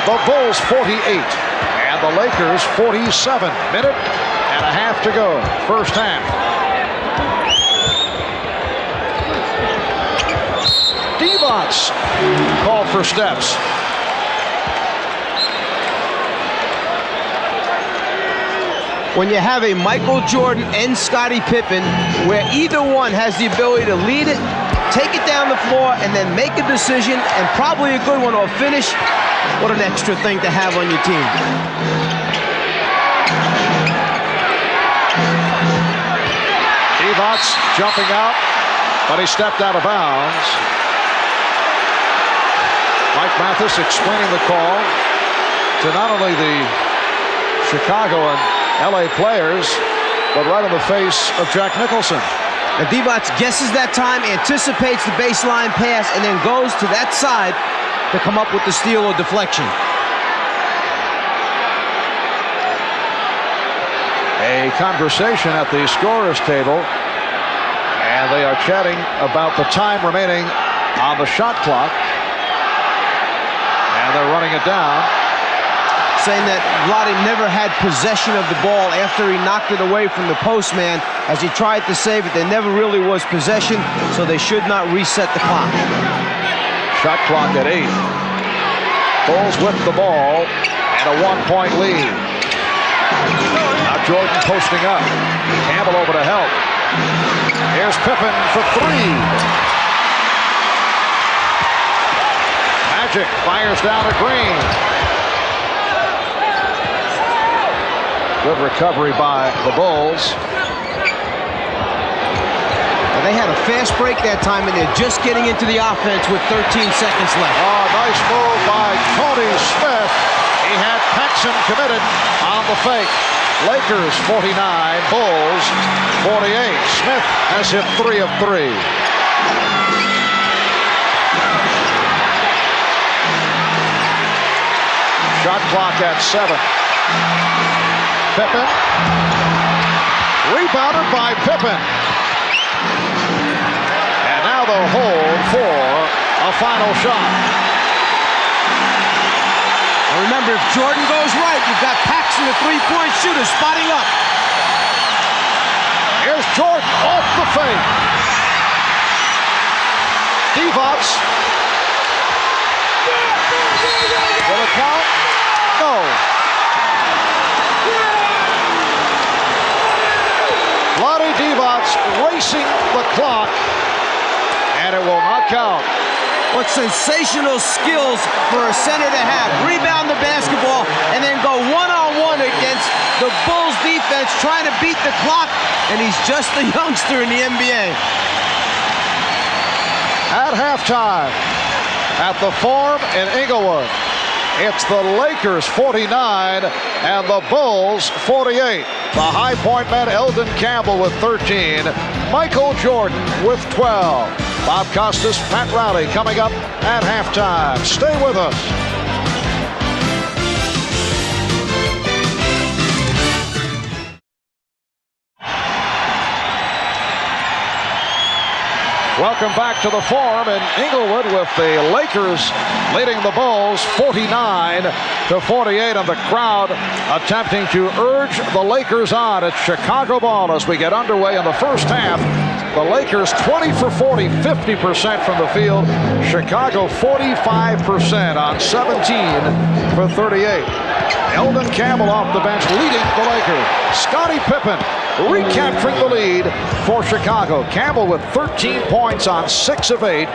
The Bulls 48 and the Lakers 47. Minute and a half to go. First half. Divac called for steps. When you have a Michael Jordan and Scottie Pippen, where either one has the ability to lead it, take it down the floor, and then make a decision, and probably a good one, or finish, what an extra thing to have on your team. Divac jumping out, but he stepped out of bounds. Mike Mathis explaining the call to not only the Chicago and LA players, but right in the face of Jack Nicholson. And Divac guesses that time, anticipates the baseline pass, and then goes to that side to come up with the steal or deflection. A conversation at the scorer's table, and they are chatting about the time remaining on the shot clock, and they're running it down. Saying that Vlade never had possession of the ball after he knocked it away from the postman as he tried to save it. There never really was possession, so they should not reset the clock. Shot clock at 8. Bulls with the ball and a 1-point lead. Now Jordan posting up. Campbell over to help. Here's Pippen for 3. Magic fires down to Green. Good recovery by the Bulls. And they had a fast break that time, and they're just getting into the offense with 13 seconds left. Oh, nice move by Tony Smith. He had Paxson committed on the fake. Lakers 49, Bulls 48. Smith has hit 3 of 3. Shot clock at 7. Pippen. Rebounded by Pippen. And now they'll hold for a final shot. And remember, if Jordan goes right, you've got Paxson, the three-point shooter, spotting up. Here's Jordan off the fake. Divac. Will it count? No. Vlade Divac racing the clock, and it will not count. What sensational skills for a center to have. Rebound the basketball and then go one-on-one against the Bulls defense trying to beat the clock, and he's just a youngster in the NBA. At halftime, at the Forum in Inglewood, it's the Lakers 49 and the Bulls 48. The High Point men, Elden Campbell with 13, Michael Jordan with 12. Bob Costas, Pat Riley coming up at halftime. Stay with us. Welcome back to the Forum in Inglewood with the Lakers leading the Bulls 49 to 48, and the crowd attempting to urge the Lakers on. It's Chicago ball as we get underway in the first half. The Lakers 20 for 40, 50% from the field. Chicago 45% on 17 for 38. Elden Campbell off the bench leading the Lakers. Scottie Pippen recapturing the lead for Chicago. Campbell with 13 points on 6 of 8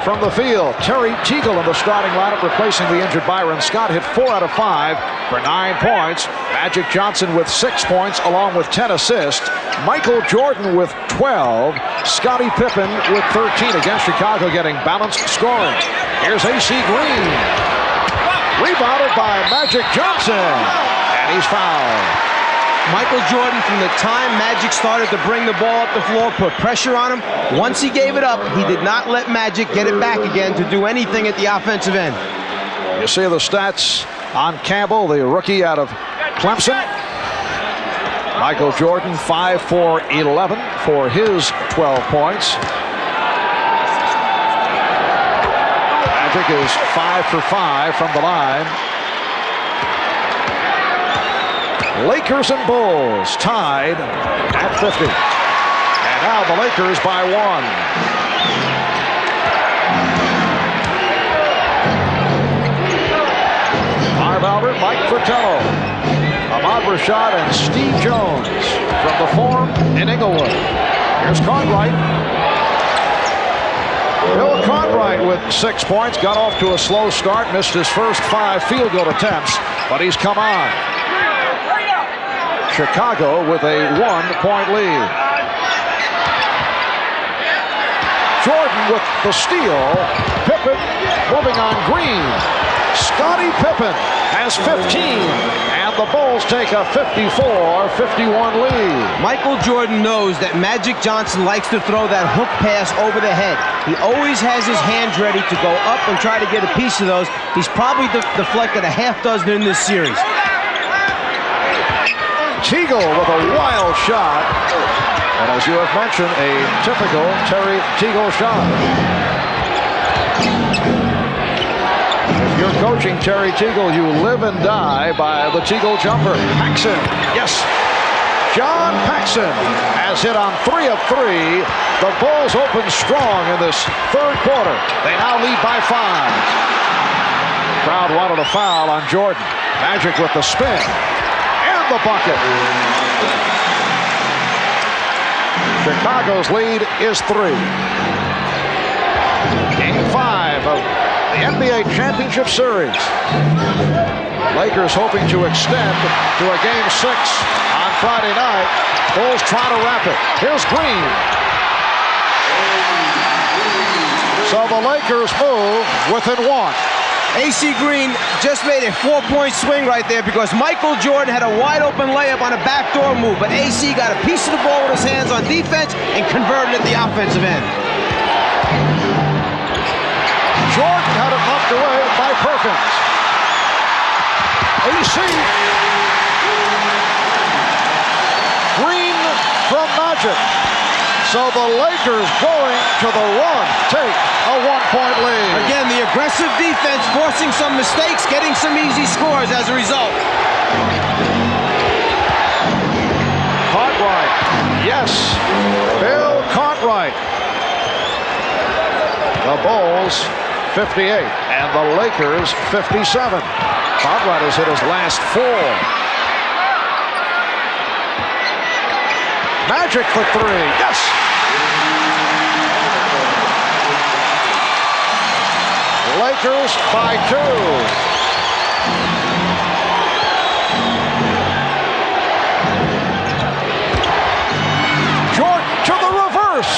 from the field. Terry Teagle in the starting lineup replacing the injured Byron Scott. Hit 4 out of 5 for 9 points. Magic Johnson with 6 points along with 10 assists. Michael Jordan with 12. Scottie Pippen with 13. Again, Chicago getting balanced scoring. Here's A.C. Green. Rebounded by Magic Johnson. And he's fouled. Michael Jordan, from the time Magic started to bring the ball up the floor, put pressure on him. Once he gave it up, he did not let Magic get it back again to do anything at the offensive end. You see the stats on Campbell, the rookie out of Clemson. Michael Jordan 5 for 11 for his 12 points. Magic is 5 for 5 from the line. Lakers and Bulls tied at 50. And now the Lakers by 1. Marv Albert, Mike Fratello, Ahmad Rashad, and Steve Jones from the Forum in Inglewood. Here's Cartwright. Bill Cartwright with 6 points. Got off to a slow start. Missed his first 5 field goal attempts, but he's come on. Chicago with a 1-point lead. Jordan with the steal. Pippen moving on Green. Scottie Pippen has 15, and the Bulls take a 54-51 lead. Michael Jordan knows that Magic Johnson likes to throw that hook pass over the head. He always has his hands ready to go up and try to get a piece of those. He's probably deflected a half dozen in this series. Teagle with a wild shot, and as you have mentioned, a typical Terry Teagle shot. If you're coaching Terry Teagle, you live and die by the Teagle jumper. Paxson, yes, John Paxson has hit on 3 of 3. The Bulls open strong in this third quarter. They now lead by 5. Crowd wanted a foul on Jordan. Magic with the spin. The bucket. Chicago's lead is 3. Game 5 of the NBA Championship Series. Lakers hoping to extend to a Game 6 on Friday night. Bulls trying to wrap it. Here's Green. So the Lakers move within 1. AC Green just made a 4-point swing right there because Michael Jordan had a wide open layup on a backdoor move, but AC got a piece of the ball with his hands on defense and converted at the offensive end. Jordan had it knocked away by Perkins. AC. Green from Magic. So the Lakers going to the run take a 1-point lead. Again, the aggressive defense forcing some mistakes, getting some easy scores as a result. Cartwright. Yes. Bill Cartwright. The Bulls 58 and the Lakers 57. Cartwright has hit his last 4. Magic for 3. Yes. Lakers by 2. Jordan to the reverse.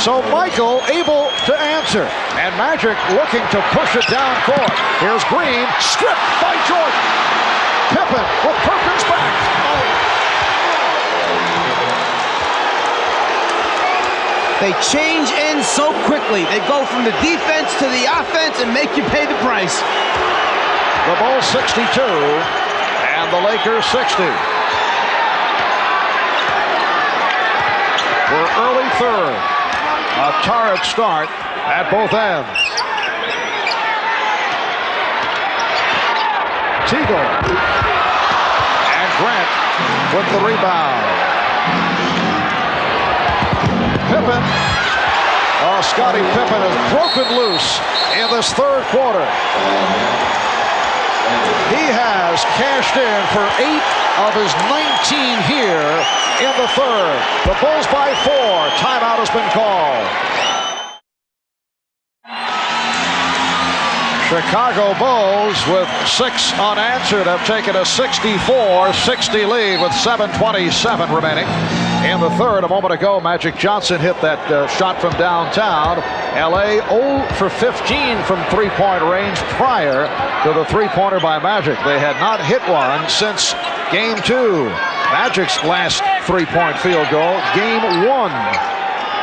So Michael able to answer. And Magic looking to push it down court. Here's Green, stripped by Jordan. Pippen with Perkins back. They change ends so quickly. They go from the defense to the offense and make you pay the price. The Bulls 62 and the Lakers 60. We're early third. A torrid start at both ends. Teagle and Grant with the rebound. Pippen. Oh, Scottie Pippen is broken loose in this third quarter. He has cashed in for 8 of his 19 here in the third. The Bulls by 4. Timeout has been called. Chicago Bulls with 6 unanswered have taken a 64-60 lead with 7:27 remaining. In the third, a moment ago, Magic Johnson hit that shot from downtown. LA 0 for 15 from three-point range prior to the three-pointer by Magic. They had not hit one since Game 2. Magic's last three-point field goal, Game 1.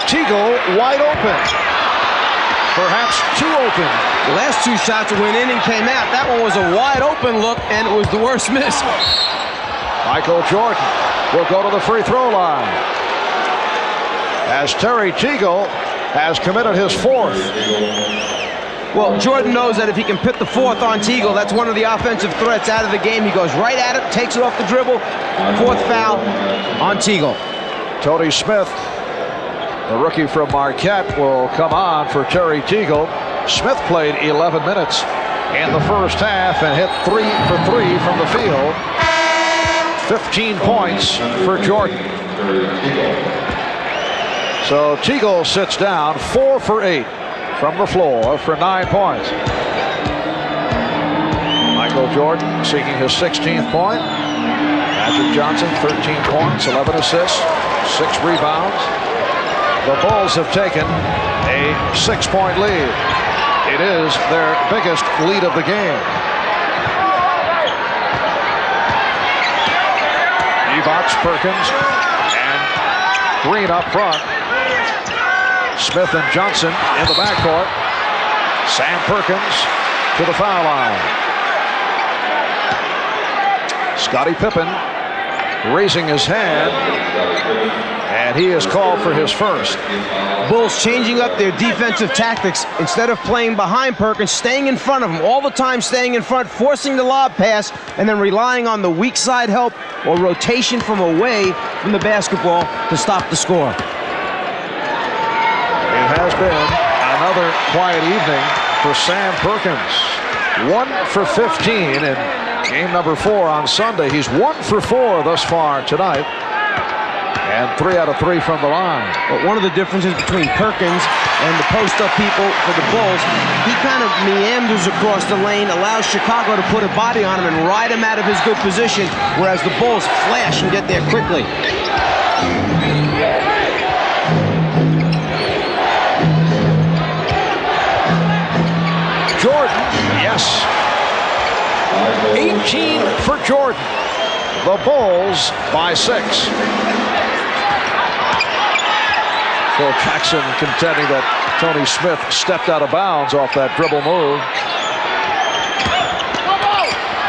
Teagle wide open. Perhaps too open. The last 2 shots went in and came out. That one was a wide open look, and it was the worst miss. Michael Jordan will go to the free throw line as Terry Teagle has committed his 4th. Well, Jordan knows that if he can put the 4th on Teagle, that's one of the offensive threats out of the game. He goes right at it, takes it off the dribble. 4th foul on Teagle. Tony Smith, the rookie from Marquette, will come on for Terry Teagle. Smith played 11 minutes in the first half and hit 3 for 3 from the field. 15 points for Jordan. So Teagle sits down 4 for 8 from the floor for 9 points. Michael Jordan seeking his 16th point. Magic Johnson 13 points, 11 assists, 6 rebounds. The Bulls have taken a 6-point lead. It is their biggest lead of the game. Evox, Perkins, and Green up front. Smith and Johnson in the backcourt. Sam Perkins to the foul line. Scottie Pippen raising his hand, and he is called for his first. Bulls changing up their defensive tactics. Instead of playing behind Perkins, staying in front of him, all the time staying in front, forcing the lob pass, and then relying on the weak side help or rotation from away from the basketball to stop the score. It has been another quiet evening for Sam Perkins. 1 for 15 in game number 4 on Sunday. He's 1 for 4 thus far tonight. And 3 out of 3 from the line. But one of the differences between Perkins and the post-up people for the Bulls, he kind of meanders across the lane, allows Chicago to put a body on him and ride him out of his good position, whereas the Bulls flash and get there quickly. Jordan 14 for Jordan. The Bulls by 6. Phil Jackson contending that Tony Smith stepped out of bounds off that dribble move.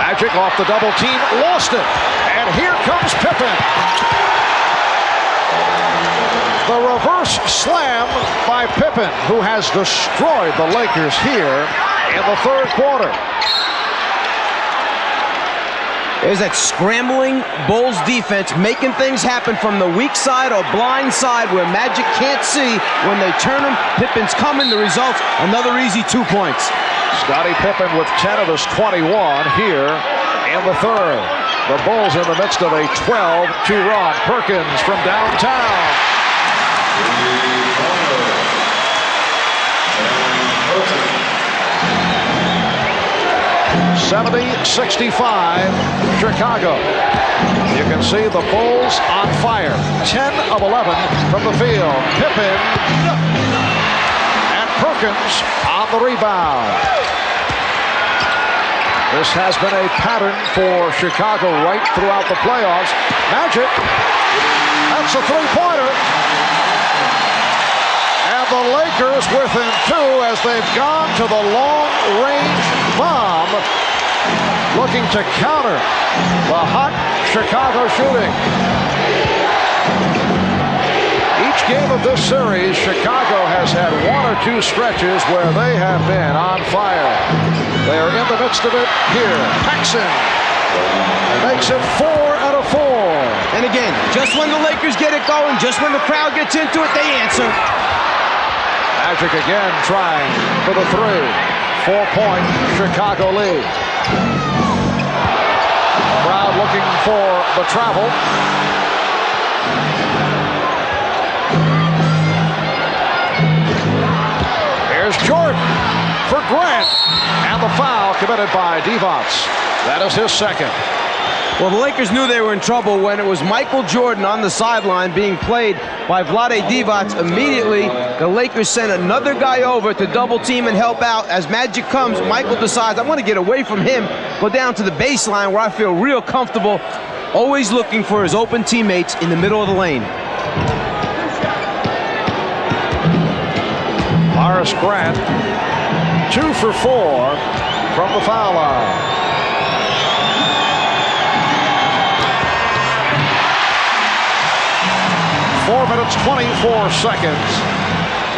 Magic off the double team, lost it. And here comes Pippen. The reverse slam by Pippen, who has destroyed the Lakers here in the third quarter. There's that scrambling Bulls defense making things happen from the weak side or blind side where Magic can't see. When they turn him, Pippen's coming. The result, another easy 2 points. Scottie Pippen with 10 of his 21 here in the third. The Bulls in the midst of a 12-2 run. Perkins from downtown. 70-65, Chicago. You can see the Bulls on fire. 10 of 11 from the field. Pippen and Perkins on the rebound. This has been a pattern for Chicago right throughout the playoffs. Magic, that's a three-pointer. And the Lakers within 2 as they've gone to the long-range bomb, looking to counter the hot Chicago shooting. Each game of this series, Chicago has had 1 or 2 stretches where they have been on fire. They are in the midst of it here. Paxson makes it 4 out of 4. And again, just when the Lakers get it going, just when the crowd gets into it, they answer. Magic again trying for the 3. 4-point Chicago lead. Crowd looking for the travel. Here's Jordan for Grant. And the foul committed by Divac. That is his second. Well, the Lakers knew they were in trouble when it was Michael Jordan on the sideline being played by Vlade Divac. Immediately, the Lakers sent another guy over to double team and help out. As Magic comes, Michael decides, I want to get away from him, go down to the baseline where I feel real comfortable, always looking for his open teammates in the middle of the lane. Horace Grant, 2 for 4 from the foul line. 4 minutes, 24 seconds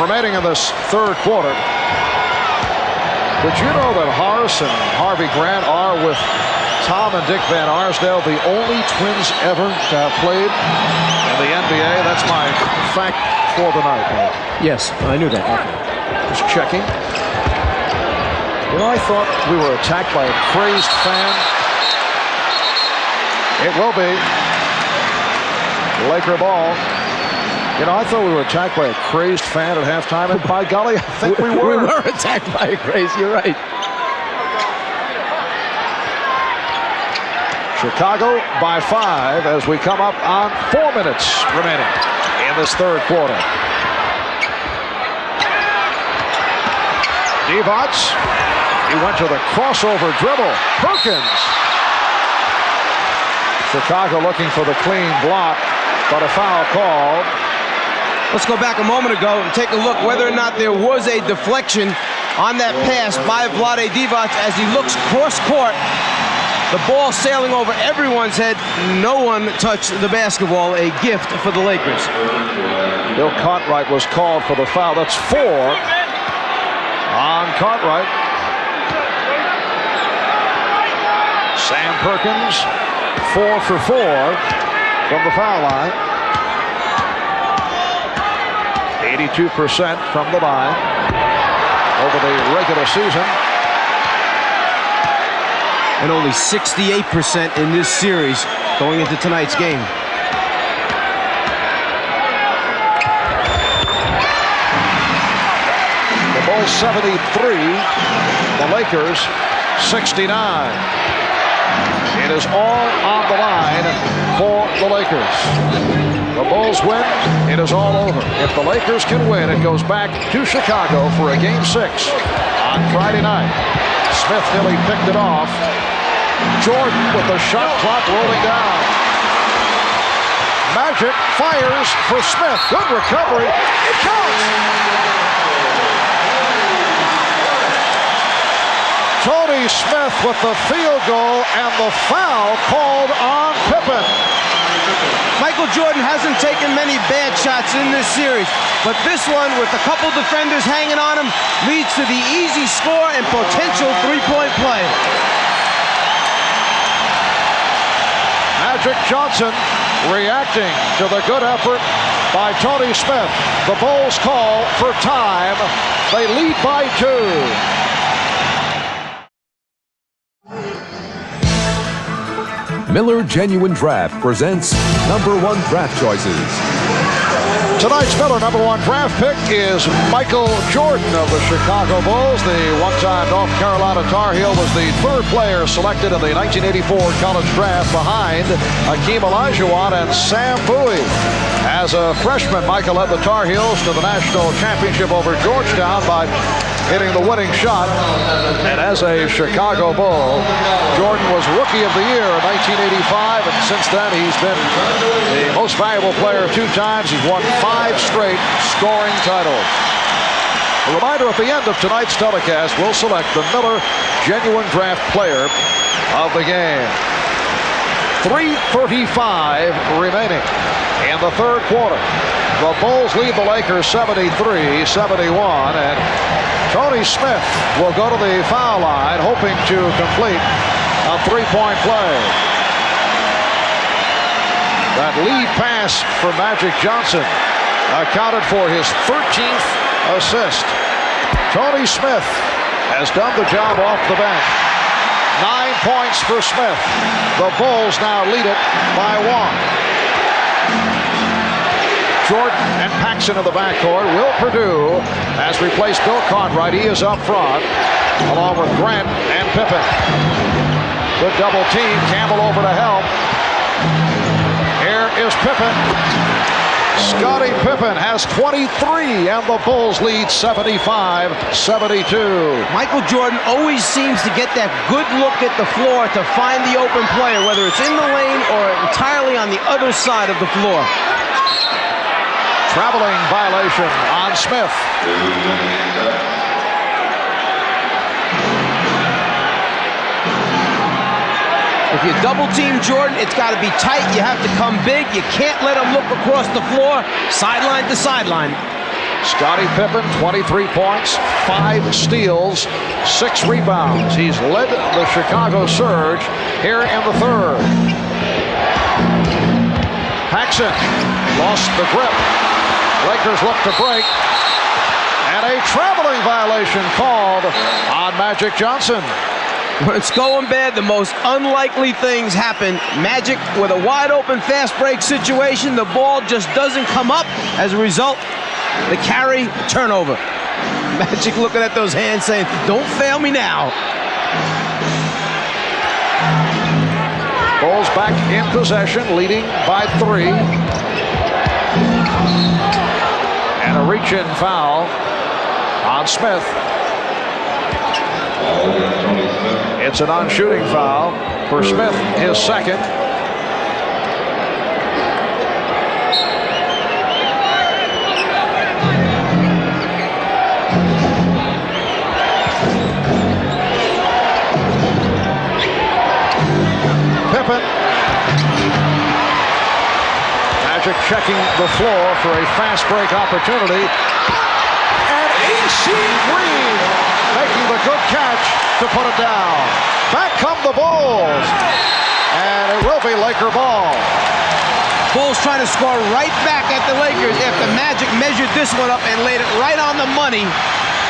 remaining in this third quarter. Did you know that Horace and Harvey Grant are, with Tom and Dick Van Arsdale, the only twins ever to have played in the NBA? That's my fact for the night. Yes, I knew that. Just checking. You know, I thought we were attacked by a crazed fan. It will be Laker ball. You know, I thought we were attacked by a crazed fan at halftime, and by golly, I think we were. We were attacked by a craze, you're right. Chicago by 5 as we come up on 4 minutes remaining in this third quarter. Divac, he went to the crossover dribble. Perkins. Chicago looking for the clean block, but a foul called. Let's go back a moment ago and take a look whether or not there was a deflection on that pass by Vlade Divac as he looks cross-court. The ball sailing over everyone's head. No one touched the basketball. A gift for the Lakers. Bill Cartwright was called for the foul. That's 4 on Cartwright. Sam Perkins, 4 for 4 from the foul line. 82% from the line over the regular season. And only 68% in this series going into tonight's game. The Bulls 73, the Lakers 69. It is all on the line for the Lakers. The Bulls win, it is all over. If the Lakers can win, it goes back to Chicago for a Game 6 on Friday night. Smith nearly picked it off Jordan with the shot clock rolling down. Magic fires for Smith. Good recovery. It counts. Tony Smith with the field goal and the foul called on Pippen. Michael Jordan hasn't taken many bad shots in this series, but this one, with a couple defenders hanging on him, leads to the easy score and potential three-point play. Magic Johnson reacting to the good effort by Tony Smith. The Bulls call for time. They lead by 2. Miller Genuine Draft presents #1 draft choices. Tonight's Miller #1 draft pick is Michael Jordan of the Chicago Bulls. The one-time North Carolina Tar Heel was the third player selected in the 1984 college draft behind Hakeem Olajuwon and Sam Bowie. As a freshman, Michael led the Tar Heels to the national championship over Georgetown by hitting the winning shot. And as a Chicago Bull, Jordan was Rookie of the Year in 1985, and since then he's been the most valuable player 2 times. He's won 5 straight scoring titles. A reminder, at the end of tonight's telecast, we'll select the Miller Genuine Draft Player of the game. 3:35 remaining in the third quarter. The Bulls lead the Lakers 73-71, and Tony Smith will go to the foul line, hoping to complete a 3-point play. That lead pass for Magic Johnson accounted for his 13th assist. Tony Smith has done the job off the bench. 9 points for Smith. The Bulls now lead it by 1. Jordan and Paxson in the backcourt. Will Perdue has replaced Bill Cartwright. He is up front, along with Grant and Pippen. Good double team. Campbell over to help. Here is Pippen. Scottie Pippen has 23, and the Bulls lead 75-72. Michael Jordan always seems to get that good look at the floor to find the open player, whether it's in the lane or entirely on the other side of the floor. Traveling violation on Smith. If you double team Jordan, it's got to be tight. You have to come big. You can't let him look across the floor, sideline to sideline. Scottie Pippen, 23 points, 5 steals, 6 rebounds. He's led the Chicago Surge here in the third. Paxson lost the grip. Lakers look to break. And a traveling violation called on Magic Johnson. When it's going bad, the most unlikely things happen. Magic with a wide open fast break situation. The ball just doesn't come up. As a result, the carry, turnover. Magic looking at those hands saying, don't fail me now. Bulls back in possession, leading by 3. And a reach-in foul on Smith. It's a non-shooting foul for Smith, his second. Pippen. Magic checking the floor for a fast break opportunity. And A.C. Green making the good catch to put it down. Back come the Bulls. And it will be Laker ball. Bulls trying to score right back at the Lakers after Magic measured this one up and laid it right on the money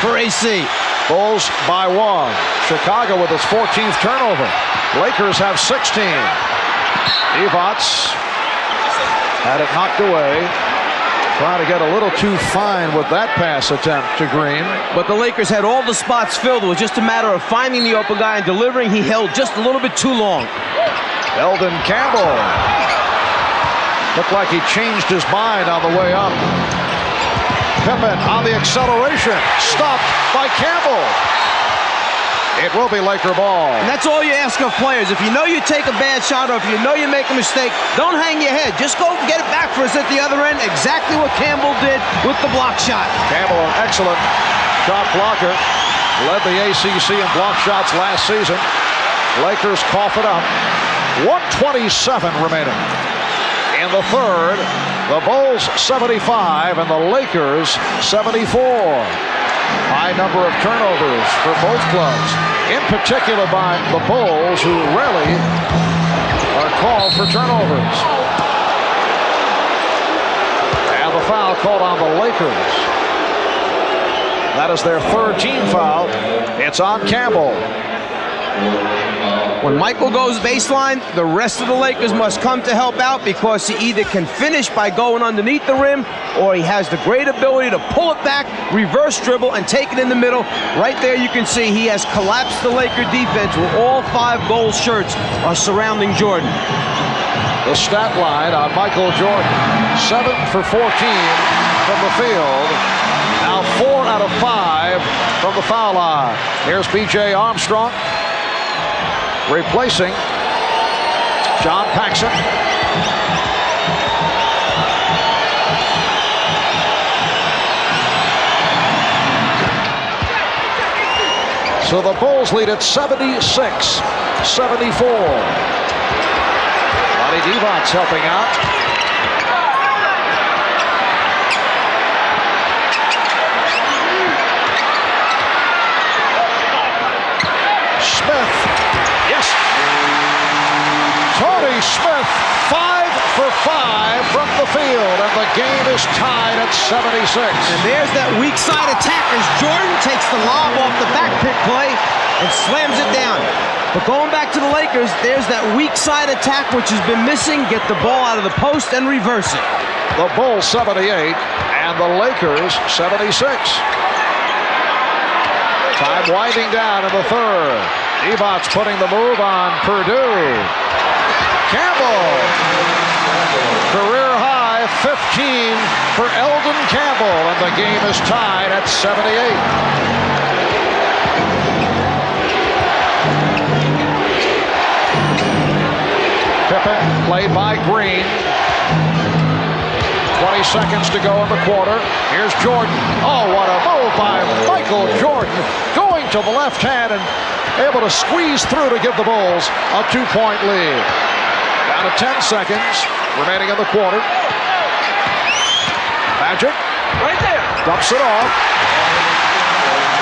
for AC. Bulls by 1. Chicago with its 14th turnover. Lakers have 16. Evots had it knocked away. Trying to get a little too fine with that pass attempt to Green. But the Lakers had all the spots filled. It was just a matter of finding the open guy and delivering. He held just a little bit too long. Eldon Campbell. Looked like he changed his mind on the way up. Pippen on the acceleration. Stopped by Campbell. It will be Laker ball. And that's all you ask of players. If you know you take a bad shot or if you know you make a mistake, don't hang your head. Just go get it back for us at the other end. Exactly what Campbell did with the block shot. Campbell, an excellent shot blocker. Led the ACC in block shots last season. Lakers cough it up. 1:27 remaining. In the third, the Bulls 75 and the Lakers 74. High number of turnovers for both clubs, in particular by the Bulls, who rarely are called for turnovers. And the foul called on the Lakers. That is their third team foul. It's on Campbell. When Michael goes baseline, the rest of the Lakers must come to help out because he either can finish by going underneath the rim or he has the great ability to pull it back, reverse dribble, and take it in the middle. Right there you can see he has collapsed the Laker defense where all 5 gold shirts are surrounding Jordan. The stat line on Michael Jordan, 7 for 14 from the field. Now 4 out of 5 from the foul line. Here's B.J. Armstrong replacing John Paxson. So the Bulls lead at 76-74. Lonnie Divac helping out. Smith. Yes. Tony Smith, 5 for 5 from the field, and the game is tied at 76. And there's that weak side attack as Jordan takes the lob off the back pick play and slams it down. But going back to the Lakers, there's that weak side attack which has been missing. Get the ball out of the post and reverse it. The Bulls 78 and the Lakers 76. Time winding down in the third. Divac's putting the move on Purdue. Campbell. Career high 15 for Eldon Campbell, and the game is tied at 78. Pippen played by Green. 20 seconds to go in the quarter. Here's Jordan. Oh, what a move by Michael Jordan. Going to the left hand and able to squeeze through to give the Bulls a 2-point lead. Down to 10 seconds remaining in the quarter. Magic. Right there. Dumps it off.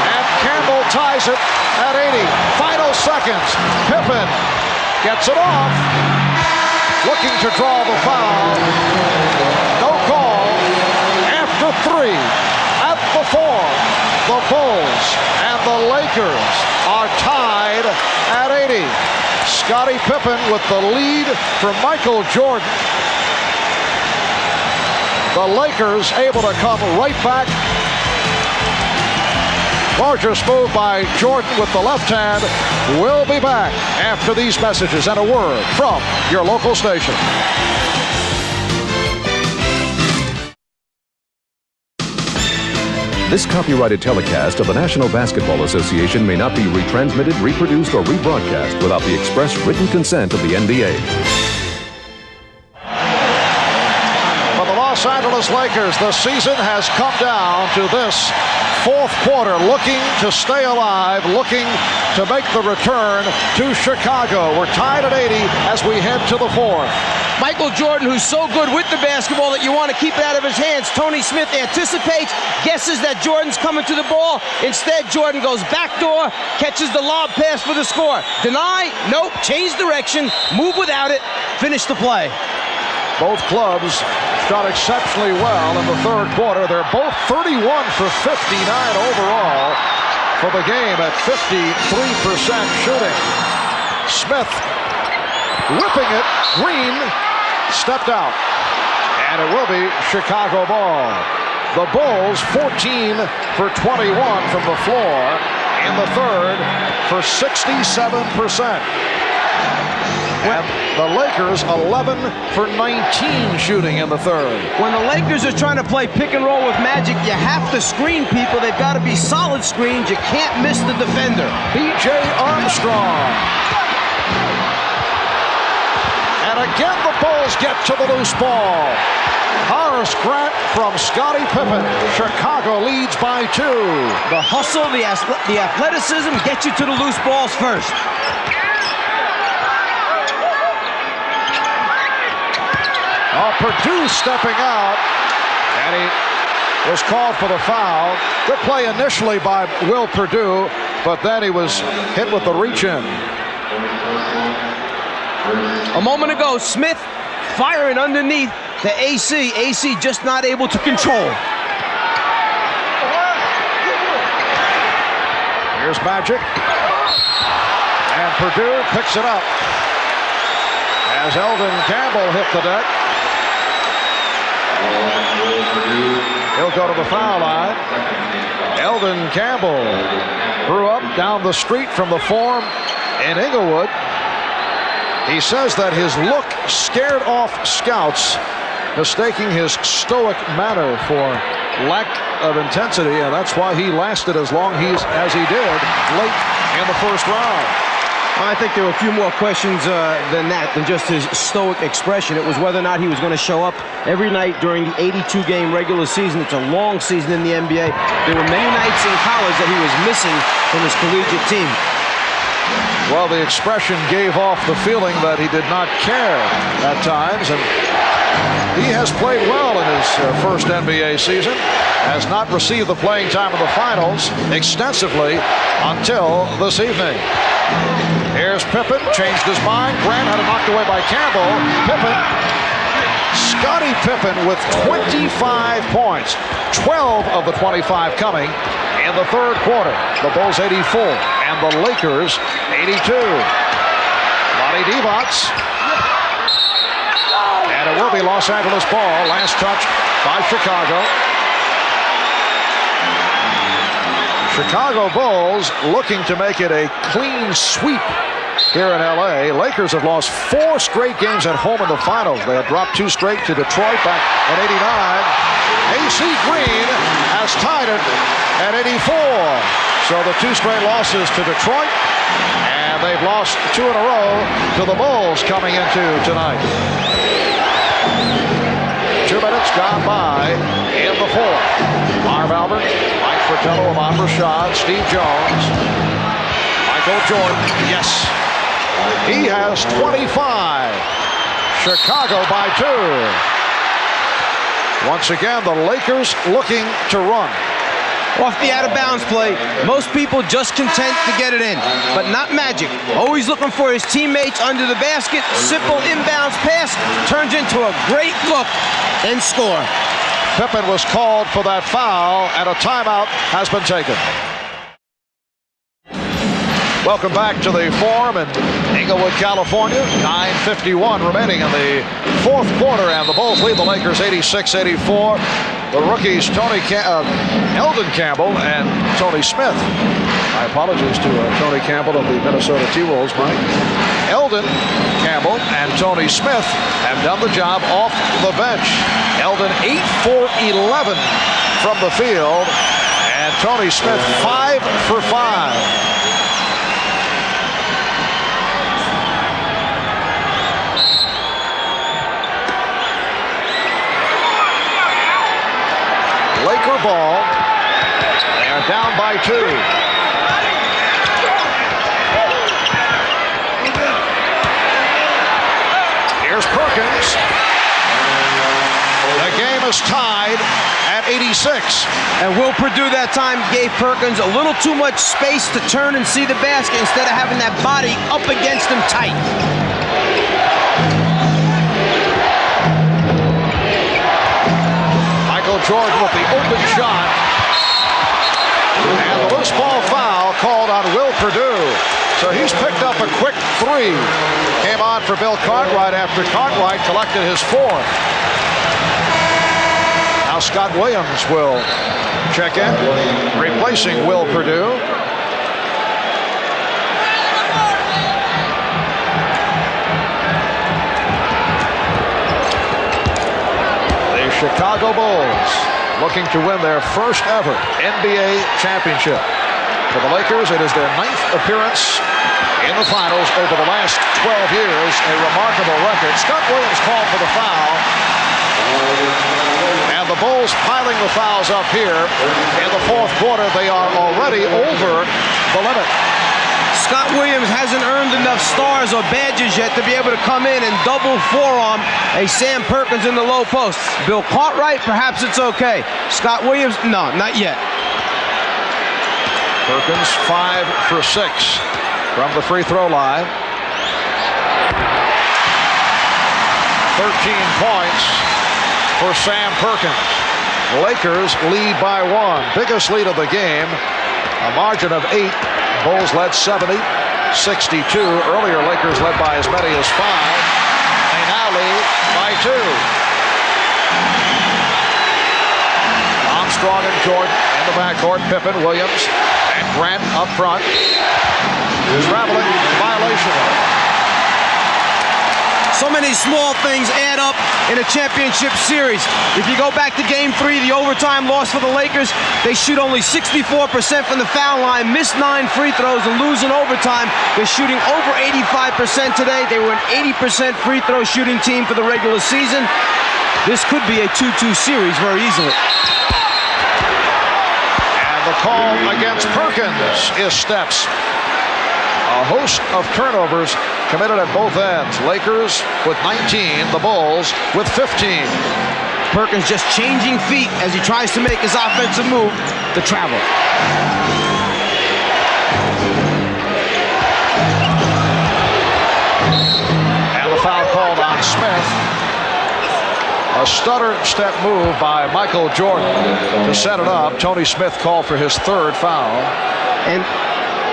And Campbell ties it at 80. Final seconds. Pippen gets it off. Looking to draw the foul. No call. After 3. At the 4. The Bulls and the Lakers are tied at 80. Scottie Pippen with the lead from Michael Jordan. The Lakers able to come right back. Gorgeous move by Jordan with the left hand. We'll be back after these messages and a word from your local station. This copyrighted telecast of the National Basketball Association may not be retransmitted, reproduced, or rebroadcast without the express written consent of the NBA. For the Los Angeles Lakers, the season has come down to this fourth quarter, looking to stay alive, looking to make the return to Chicago. We're tied at 80 as we head to the fourth. Michael Jordan, who's so good with the basketball that you want to keep it out of his hands. Tony Smith anticipates, guesses that Jordan's coming to the ball. Instead, Jordan goes backdoor, catches the lob pass for the score. Deny, nope, change direction, move without it, finish the play. Both clubs shot exceptionally well in the third quarter. They're both 31 for 59 overall for the game at 53% shooting. Smith whipping it. Green stepped out. And it will be Chicago ball. The Bulls 14 for 21 from the floor in the third for 67%. And the Lakers 11 for 19 shooting in the third. When the Lakers are trying to play pick and roll with Magic, you have to screen people. They've got to be solid screens. You can't miss the defender. B.J. Armstrong. And again, the Bulls get to the loose ball. Horace Grant from Scottie Pippen. Chicago leads by 2. The hustle, the athleticism get you to the loose balls first. Oh, Purdue stepping out, and he was called for the foul. Good play initially by Will Purdue, but then he was hit with the reach-in. A moment ago, Smith firing underneath to AC. AC just not able to control. Here's Magic. And Purdue picks it up as Eldon Campbell hit the deck. He'll go to the foul line. Eldon Campbell grew up down the street from the Forum in Inglewood. He says that his look scared off scouts, mistaking his stoic manner for lack of intensity, and that's why he lasted as long as he did late in the first round. I think there were a few more questions than just his stoic expression. It was whether or not he was going to show up every night during the 82-game regular season. It's a long season in the NBA. There were many nights in college that he was missing from his collegiate team. Well, the expression gave off the feeling that he did not care at times, and he has played well in his first NBA season, has not received the playing time in the finals extensively until this evening. Here's Pippen, changed his mind. Grant had it knocked away by Campbell. Pippen, Scottie Pippen with 25 points, 12 of the 25 coming in the third quarter. The Bulls 84 and the Lakers 82. Vlade Divac. And it will be Los Angeles ball. Last touch by Chicago. Chicago Bulls looking to make it a clean sweep here in L.A. Lakers have lost 4 straight games at home in the finals. They had dropped 2 straight to Detroit back in '89. AC Green has tied it at 84. So the 2 straight losses to Detroit, and they've lost 2 in a row to the Bulls coming into tonight. 2 minutes gone by in the fourth. Marv Albert, Mike Fratello, Ahmad Rashad, Steve Jones, Michael Jordan. Yes, he has 25. Chicago by 2. Once again, the Lakers looking to run. Off the out-of-bounds play, most people just content to get it in, but not Magic. Always looking for his teammates under the basket. Simple inbounds pass turns into a great look and score. Pippen was called for that foul, and a timeout has been taken. Welcome back to the Forum in Inglewood, California. 9:51 remaining in the fourth quarter, and the Bulls lead the Lakers 86-84. The rookies, Eldon Campbell and Tony Smith. My apologies to Tony Campbell of the Minnesota T-Wolves, Mike. Eldon Campbell and Tony Smith have done the job off the bench. Eldon 8 for 11 from the field, and Tony Smith 5 for 5. Laker ball. They are down by 2. Here's Perkins. The game is tied at 86. And Will Purdue that time gave Perkins a little too much space to turn and see the basket instead of having that body up against him tight. Jordan with the open shot. And the loose ball foul called on Will Purdue. So he's picked up a quick 3. Came on for Bill Cartwright after Cartwright collected his 4th. Now Scott Williams will check in, replacing Will Purdue. Chicago Bulls looking to win their first ever NBA championship. For the Lakers, it is their 9th appearance in the finals over the last 12 years, a remarkable record. Scott Williams called for the foul. And the Bulls piling the fouls up here. In the fourth quarter, they are already over the limit. Scott Williams hasn't earned enough stars or badges yet to be able to come in and double forearm a Sam Perkins in the low post. Bill Cartwright, perhaps it's okay. Scott Williams, no, not yet. Perkins 5 for 6 from the free throw line. 13 points for Sam Perkins. The Lakers lead by 1. Biggest lead of the game. A margin of 8. Bulls led 70-62. Earlier, Lakers led by as many as 5. They now lead by 2. Armstrong and Jordan in the backcourt. Pippen, Williams, and Grant up front. Traveling violation. So many small things add up in a championship series. If you go back to Game 3, the overtime loss for the Lakers, they shoot only 64% from the foul line, miss 9 free throws, and lose in overtime. They're shooting over 85% today. They were an 80% free throw shooting team for the regular season. This could be a 2-2 series very easily. And the call against Perkins is steps. A host of turnovers committed at both ends. Lakers with 19, the Bulls with 15. Perkins just changing feet as he tries to make his offensive move, the travel. And the foul called on Smith. A stutter step move by Michael Jordan to set it up. Tony Smith called for his 3rd foul.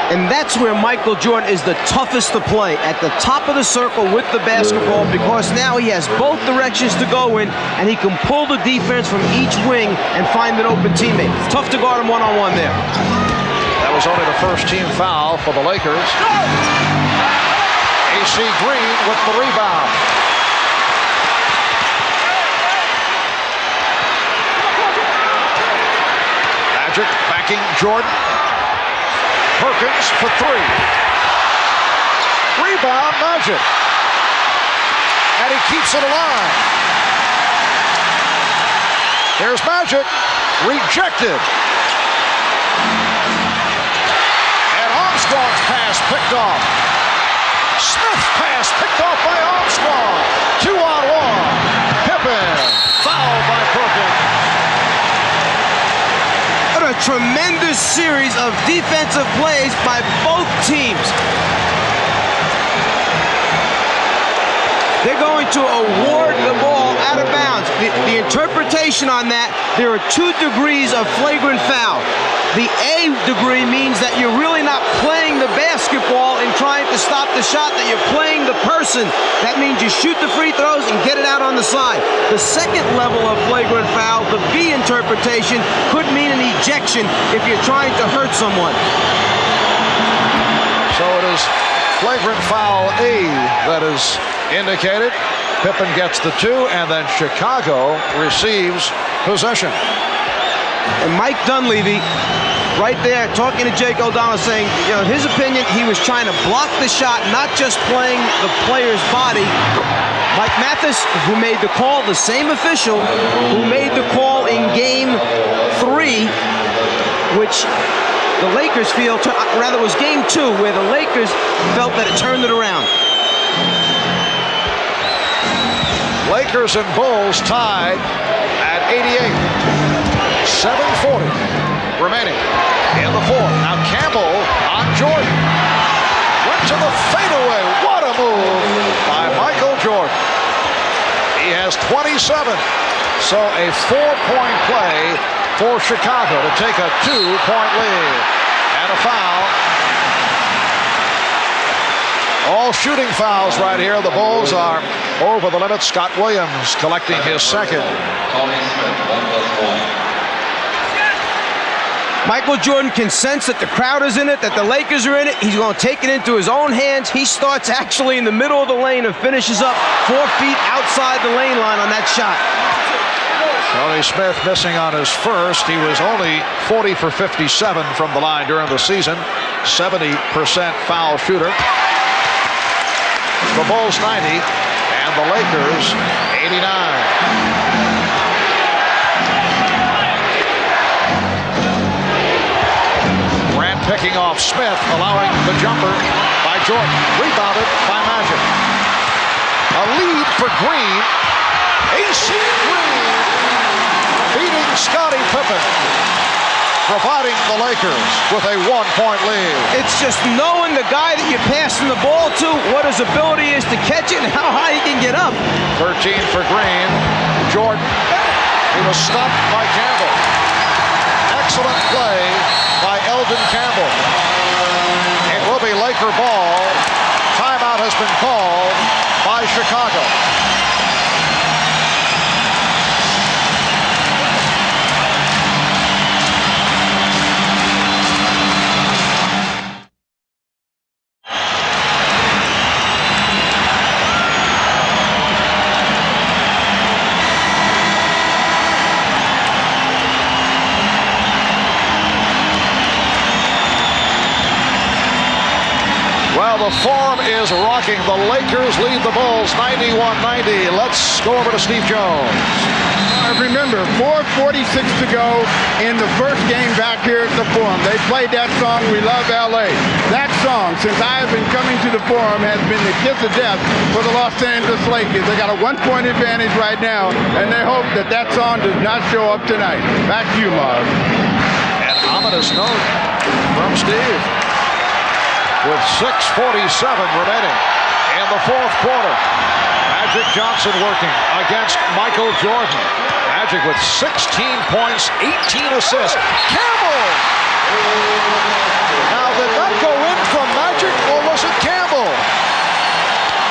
And that's where Michael Jordan is the toughest to play, at the top of the circle with the basketball, because now he has both directions to go in, and he can pull the defense from each wing and find an open teammate. It's tough to guard him one-on-one there. That was only the first team foul for the Lakers. AC Green with the rebound. Magic backing Jordan. Perkins for 3. Rebound, Magic. And he keeps it alive. Here's Magic. Rejected. And Armstrong's pass picked off. Smith's pass picked off by Armstrong. 2-on-1. Pippen. Fouled by Perkins. What a tremendous series of defensive plays by both teams. They're going to award the ball out of bounds. The interpretation on that, there are 2 degrees of flagrant foul. The A degree means that you're really not playing the basketball and trying to stop the shot, that you're playing the person. That means you shoot the free throws and get it out on the side. The second level of flagrant foul, the B interpretation, could mean an ejection if you're trying to hurt someone. So it is flagrant foul A that is indicated. Pippen gets the 2, and then Chicago receives possession. And Mike Dunleavy, right there, talking to Jake O'Donnell, saying, you know, in his opinion, he was trying to block the shot, not just playing the player's body. Mike Mathis, who made the call, the same official who made the call in Game 3, which the Lakers feel, rather it was Game 2, where the Lakers felt that it turned it around. Lakers and Bulls tied at 88. 7:40 remaining in the 4th. Now Campbell on Jordan. Went to the fadeaway. What a move by Michael Jordan. He has 27. So a 4-point play for Chicago to take a 2-point lead. And a foul. All shooting fouls right here. The Bulls are over the limit. Scott Williams collecting his 2nd. Michael Jordan can sense that the crowd is in it, that the Lakers are in it. He's going to take it into his own hands. He starts actually in the middle of the lane and finishes up 4 feet outside the lane line on that shot. Tony Smith missing on his first. He was only 40 for 57 from the line during the season. 70% foul shooter. The Bulls 90 and the Lakers 89. Grant picking off Smith, allowing the jumper by Jordan. Rebounded by Magic. A lead for Green. AC Green beating Scottie Pippen, providing the Lakers with a 1-point lead. It's just knowing the guy that you're passing the ball to, what his ability is to catch it and how high he can get up. 13 for Green. Jordan. He was stopped by Campbell. Excellent play by Elden Campbell. It will be Laker ball. Timeout has been called by Chicago. Well, the Forum is rocking. The Lakers lead the Bulls 91-90. Let's go over to Steve Jones. Remember, 4:46 to go in the first game back here at the Forum. They played that song, We Love L.A. That song, since I have been coming to the Forum, has been the kiss of death for the Los Angeles Lakers. They got a 1-point advantage right now, and they hope that that song does not show up tonight. Back to you, Marv. An ominous note from Steve. With 6:47 remaining in the fourth quarter. Magic Johnson working against Michael Jordan. Magic with 16 points, 18 assists. Campbell! Now, did that go in from Magic, or was it Campbell?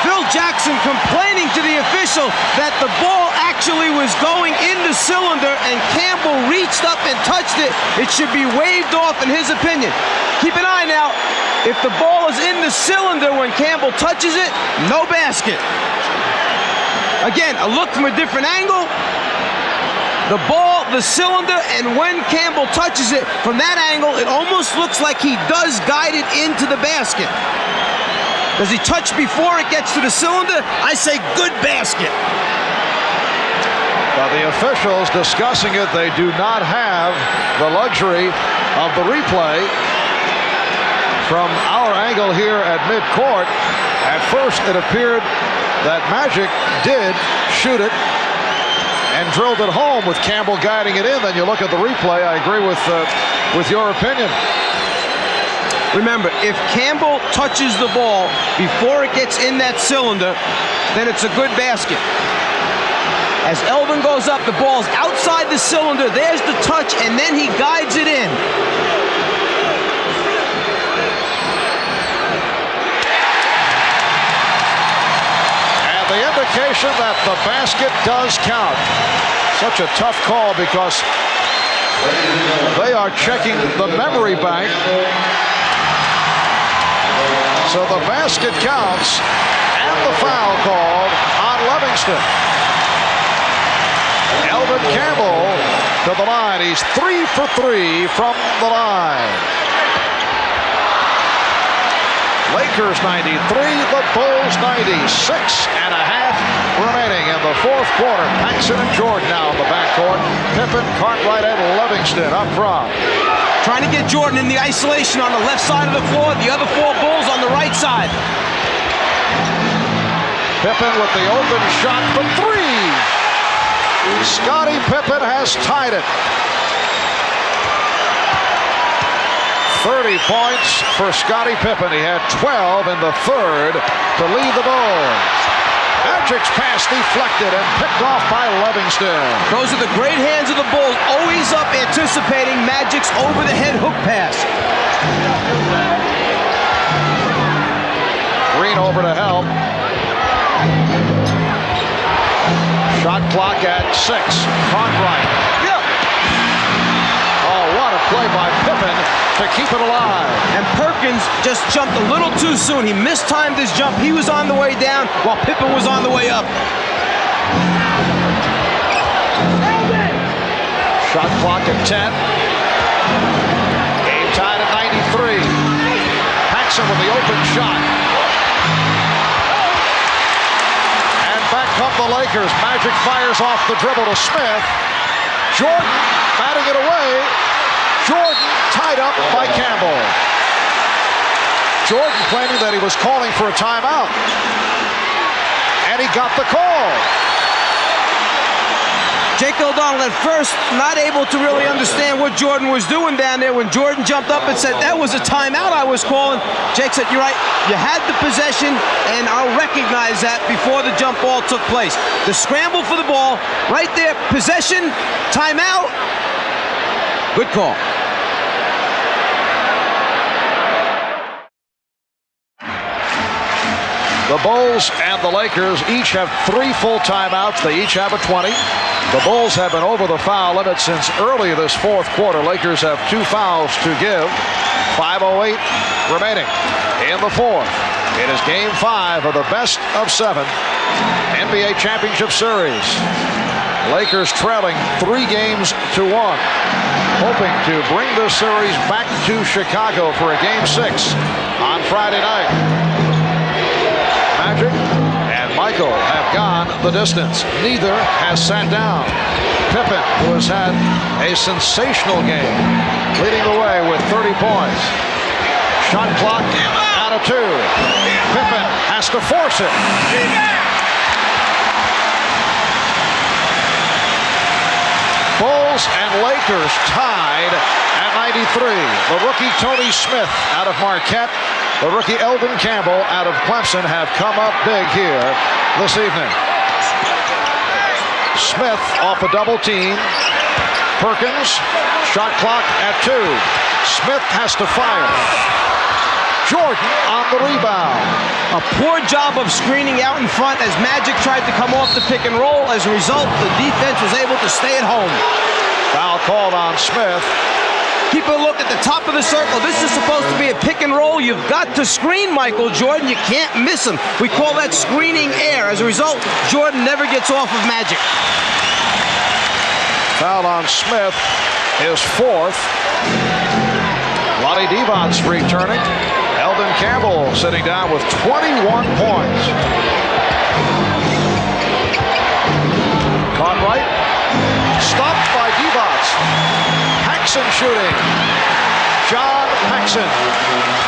Phil Jackson complaining to the official that the ball actually was going in the cylinder and Campbell reached up and touched it. It should be waved off in his opinion. Keep an eye now. If the ball is in the cylinder when Campbell touches it, no basket. Again, a look from a different angle. The ball, the cylinder, and when Campbell touches it, from that angle, it almost looks like he does guide it into the basket. Does he touch before it gets to the cylinder? I say good basket. Now, the officials discussing it, they do not have the luxury of the replay. From our angle here at midcourt, at first it appeared that Magic did shoot it and drilled it home with Campbell guiding it in. Then you look at the replay, I agree with your opinion. Remember, if Campbell touches the ball before it gets in that cylinder, then it's a good basket. As Elvin goes up, the ball's outside the cylinder, there's the touch, and then he guides it in. The indication that the basket does count. Such a tough call because they are checking the memory bank. So the basket counts and the foul called on Livingston. Elvin Campbell to the line. He's 3 for 3 from the line. Lakers 93, the Bulls 90. 6.5 remaining in the fourth quarter. Paxson and Jordan now in the backcourt. Pippen, Cartwright, and Livingston up front. Trying to get Jordan in the isolation on the left side of the floor. The other four Bulls on the right side. Pippen with the open shot for three. Scottie Pippen has tied it. 30 points for Scottie Pippen. He had 12 in the third to lead the Bulls. Magic's pass deflected and picked off by Livingston. Those are the great hands of the Bulls, always up anticipating Magic's over-the-head hook pass. Green over to help. Shot clock at 6. Cartwright. Yep. Oh, what a play by Pippen to keep it alive. And Perkins just jumped a little too soon. He mistimed his jump. He was on the way down while Pippen was on the way up. Shot clock at 10. Game tied at 93. Paxson with the open shot. And back come the Lakers. Magic fires off the dribble to Smith. Jordan batting it away. Jordan tied up by Campbell. Jordan claiming that he was calling for a timeout. And he got the call. Jake O'Donnell at first not able to really understand what Jordan was doing down there. When Jordan jumped up and said, that was a timeout I was calling, Jake said, you're right, you had the possession, and I'll recognize that before the jump ball took place. The scramble for the ball, right there, possession, timeout, good call. The Bulls and the Lakers each have 3 full timeouts. They each have a 20. The Bulls have been over the foul limit since early this fourth quarter. Lakers have 2 fouls to give. 5:08 remaining in the fourth. It is game 5 of the best of 7 NBA Championship Series. Lakers trailing 3 games to 1. Hoping to bring this series back to Chicago for a game 6 on Friday night. Magic and Michael have gone the distance. Neither has sat down. Pippen, who has had a sensational game, leading the way with 30 points. Shot clock out of 2. Pippen has to force it. Bulls and Lakers tied at 93. The rookie Tony Smith out of Marquette, the rookie Elden Campbell out of Clemson have come up big here this evening. Smith off a double team. Perkins, shot clock at 2. Smith has to fire. Jordan on the rebound. A poor job of screening out in front as Magic tried to come off the pick and roll. As a result, the defense was able to stay at home. Foul called on Smith. Keep a look at the top of the circle. This is supposed to be a pick and roll. You've got to screen Michael Jordan. You can't miss him. We call that screening air. As a result, Jordan never gets off of Magic. Foul on Smith, his 4th. Lonnie Divac returning. Elden Campbell sitting down with 21 points. Cartwright stopped by Divac. Paxson shooting. John Paxson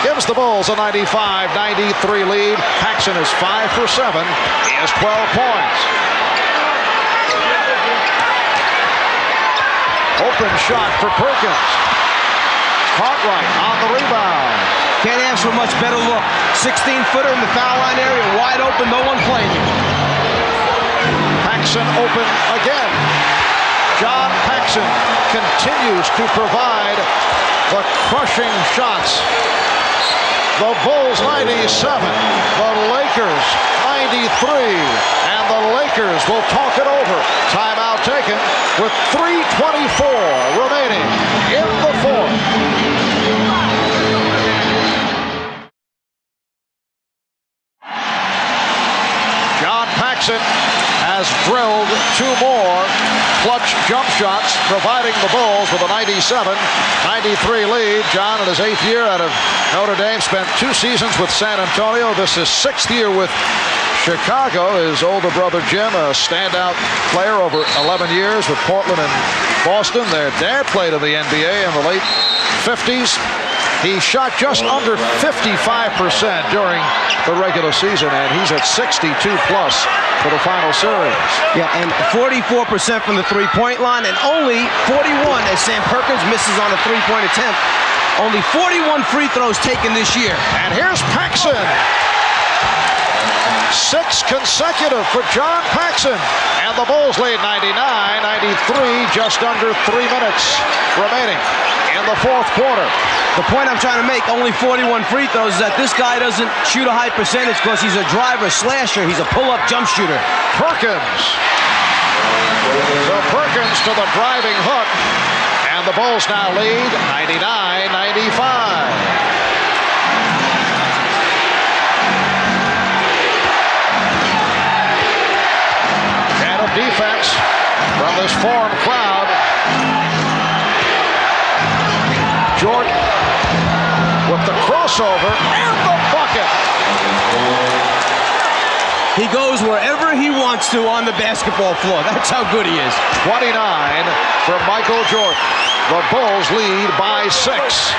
gives the Bulls a 95-93 lead. Paxson is 5 for 7. He has 12 points. Open shot for Perkins. Cartwright on the rebound. Can't ask for a much better look. 16-footer in the foul line area, wide open, no one playing you. Paxson open again. John Paxson continues to provide the crushing shots. The Bulls 97, the Lakers 93, and the Lakers will talk it over. Timeout taken with 3:24 remaining in the fourth. John Paxson has drilled 2 more clutch jump shots, providing the Bulls with a 97-93 lead. John, in his 8th year out of Notre Dame, spent 2 seasons with San Antonio. This is 6th year with Chicago. His older brother Jim, a standout player over 11 years with Portland and Boston. Their dad played in the NBA in the late 50s. He shot just under 55% during the regular season, and he's at 62+ for the final series. Yeah, and 44% from the three-point line, and only 41 as Sam Perkins misses on a three-point attempt. Only 41 free throws taken this year. And here's Paxson. 6 consecutive for John Paxson. And the Bulls lead 99-93, just under 3 minutes remaining in the fourth quarter. The point I'm trying to make, only 41 free throws, is that this guy doesn't shoot a high percentage because he's a driver, slasher. He's a pull-up jump shooter. Perkins. So Perkins to the driving hook. And the Bulls now lead 99-95. Defense from this Forum crowd. Jordan with the crossover and the bucket. He goes wherever he wants to on the basketball floor. That's how good he is. 29 for Michael Jordan. The Bulls lead by 6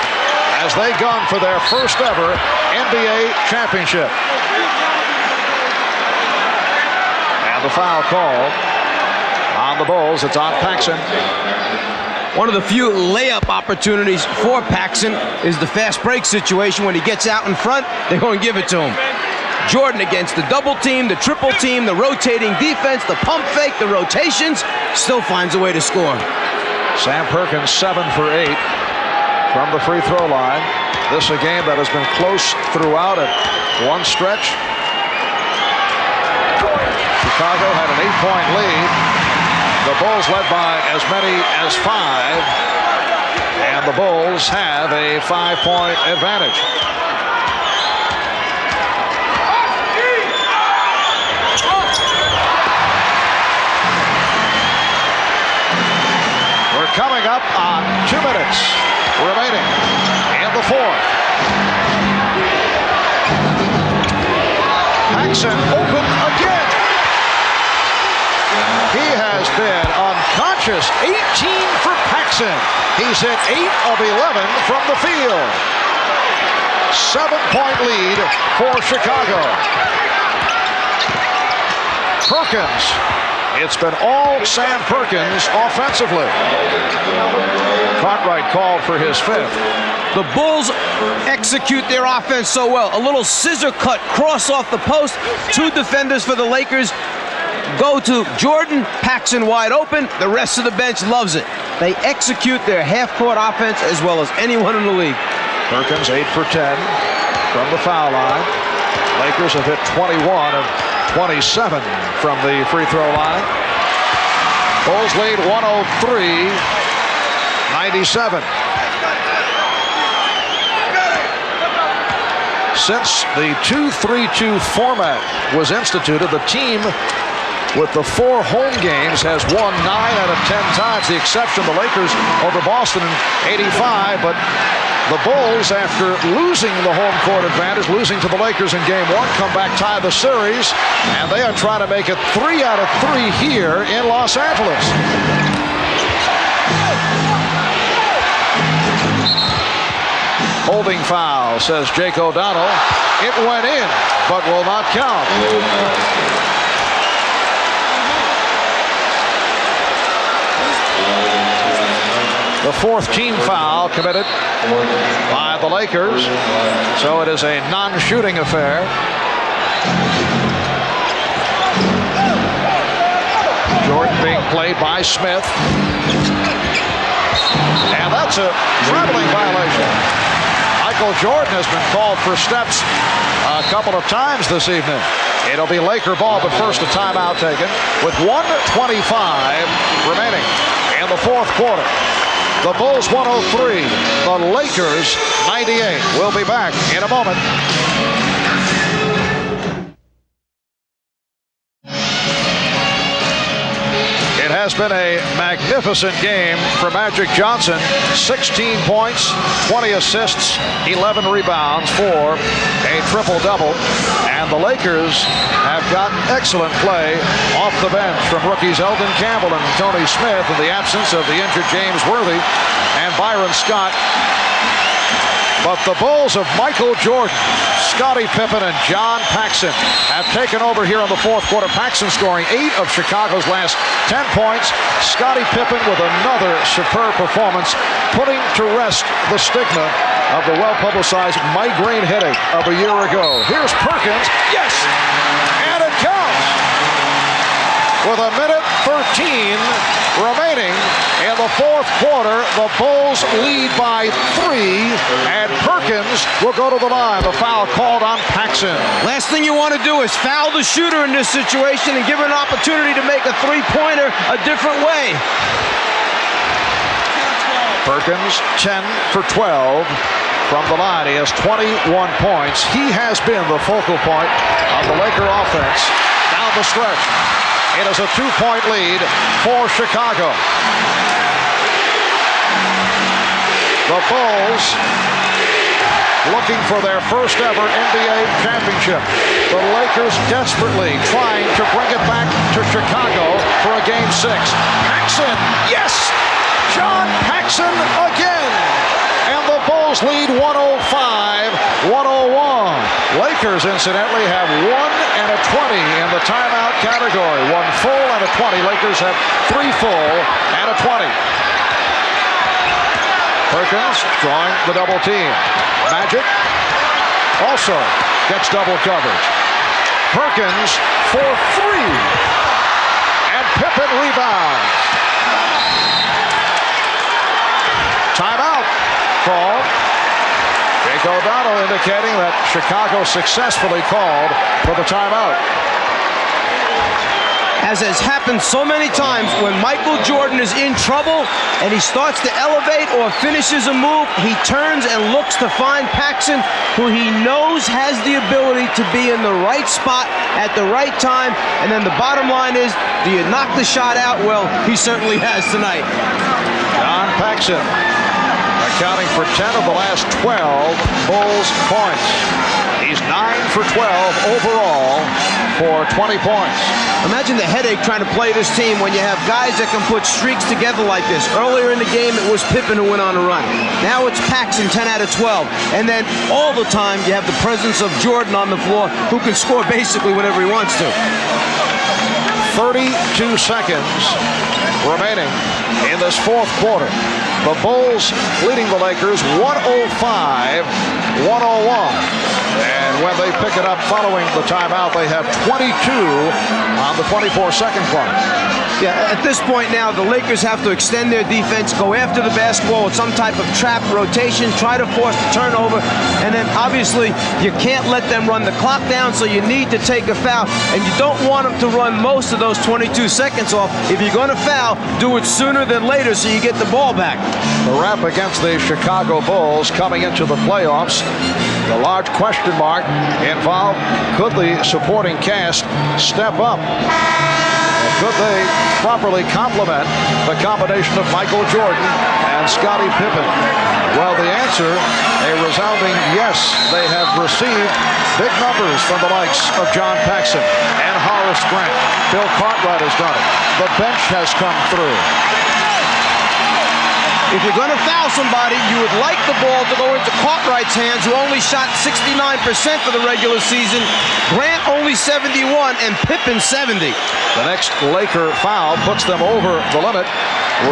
as they gun for their first ever NBA championship. And the foul call on the Bulls. It's on Paxson. One of the few layup opportunities for Paxson is the fast break situation. When he gets out in front, they're going to give it to him. Jordan against the double team, the triple team, the rotating defense, the pump fake, the rotations, still finds a way to score. Sam Perkins 7 for 8 from the free throw line. This a game that has been close throughout at one stretch. Chicago had an 8-point lead. The Bulls led by as many as 5, and the Bulls have a 5-point advantage. We're coming up on 2 minutes remaining in the fourth. Paxson open again. He has been unconscious. 18 for Paxson. He's hit 8 of 11 from the field. 7-point lead for Chicago. Perkins. It's been all Sam Perkins offensively. Cartwright called for his 5th. The Bulls execute their offense so well. A little scissor cut cross off the post. 2 defenders for the Lakers go to Jordan. Paxson wide open. The rest of the bench loves it. They execute their half-court offense as well as anyone in the league. Perkins 8 for 10 from the foul line. Lakers have hit 21 of 27 from the free throw line. Bulls lead 103-97. Since the 2-3-2 format was instituted, the team with the 4 home games has won 9 out of 10 times. The exception, the Lakers over Boston in '85, but the Bulls, after losing the home court advantage, losing to the Lakers in Game 1, come back, tie the series, and they are trying to make it 3 out of 3 here in Los Angeles. Holding foul, says Jake O'Donnell. It went in, but will not count. The 4th team foul committed by the Lakers, so it is a non-shooting affair. Jordan being played by Smith, and that's a traveling violation. Michael Jordan has been called for steps a couple of times this evening. It'll be Laker ball, but first a timeout taken with 1:25 remaining in the fourth quarter. The Bulls 103, the Lakers 98. We'll be back in a moment. It has been a magnificent game for Magic Johnson. 16 points, 20 assists, 11 rebounds for a triple-double. And the Lakers have gotten excellent play off the bench from rookies Eldon Campbell and Tony Smith in the absence of the injured James Worthy and Byron Scott. But the Bulls of Michael Jordan, Scottie Pippen, and John Paxson have taken over here in the fourth quarter. Paxson scoring 8 of Chicago's last 10 points. Scottie Pippen with another superb performance, putting to rest the stigma of the well-publicized migraine headache of a year ago. Here's Perkins. Yes! And it counts! With a minute 13 remaining in the fourth quarter, the Bulls lead by 3, and Perkins will go to the line. The foul called on Paxson. Last thing you want to do is foul the shooter in this situation and give him an opportunity to make a three-pointer a different way. Perkins 10 for 12 from the line. He has 21 points. He has been the focal point of the Laker offense down the stretch. It is a 2-point lead for Chicago. The Bulls looking for their first ever NBA championship. The Lakers desperately trying to bring it back to Chicago for a Game 6. Paxson, yes! John Paxson again! And the Bulls lead 105-101. Lakers, incidentally, have 1 and a 20 in the timeout category. 1 full and a 20. Lakers have 3 full and a 20. Perkins drawing the double team. Magic also gets double coverage. Perkins for 3. And Pippen rebounds. Timeout called. Jake O'Donnell indicating that Chicago successfully called for the timeout. As has happened so many times, when Michael Jordan is in trouble and he starts to elevate or finishes a move, he turns and looks to find Paxson, who he knows has the ability to be in the right spot at the right time. And then the bottom line is, do you knock the shot out? Well, he certainly has tonight. John Paxson accounting for 10 of the last 12 Bulls points. He's 9 for 12 overall for 20 points. Imagine the headache trying to play this team when you have guys that can put streaks together like this. Earlier in the game, it was Pippen who went on a run. Now it's Paxson, 10 out of 12. And then all the time, you have the presence of Jordan on the floor, who can score basically whenever he wants to. 32 seconds remaining in this fourth quarter. The Bulls leading the Lakers 105-101. And when they pick it up following the timeout, they have 22 on the 24-second clock. Yeah, at this point now, the Lakers have to extend their defense, go after the basketball with some type of trap rotation, try to force the turnover, and then obviously you can't let them run the clock down, so you need to take a foul, and you don't want them to run most of those 22 seconds off. If you're going to foul, do it sooner than later so you get the ball back. The rap against the Chicago Bulls coming into the playoffs. The large question mark involved, could the supporting cast step up? Could they properly complement the combination of Michael Jordan and Scottie Pippen? Well, the answer, a resounding yes. They have received big numbers from the likes of John Paxson and Horace Grant. Bill Cartwright has done it. The bench has come through. If you're going to foul somebody, you would like the ball to go into Cartwright's hands, who only shot 69% for the regular season. Grant only 71, and Pippen 70. The next Laker foul puts them over the limit,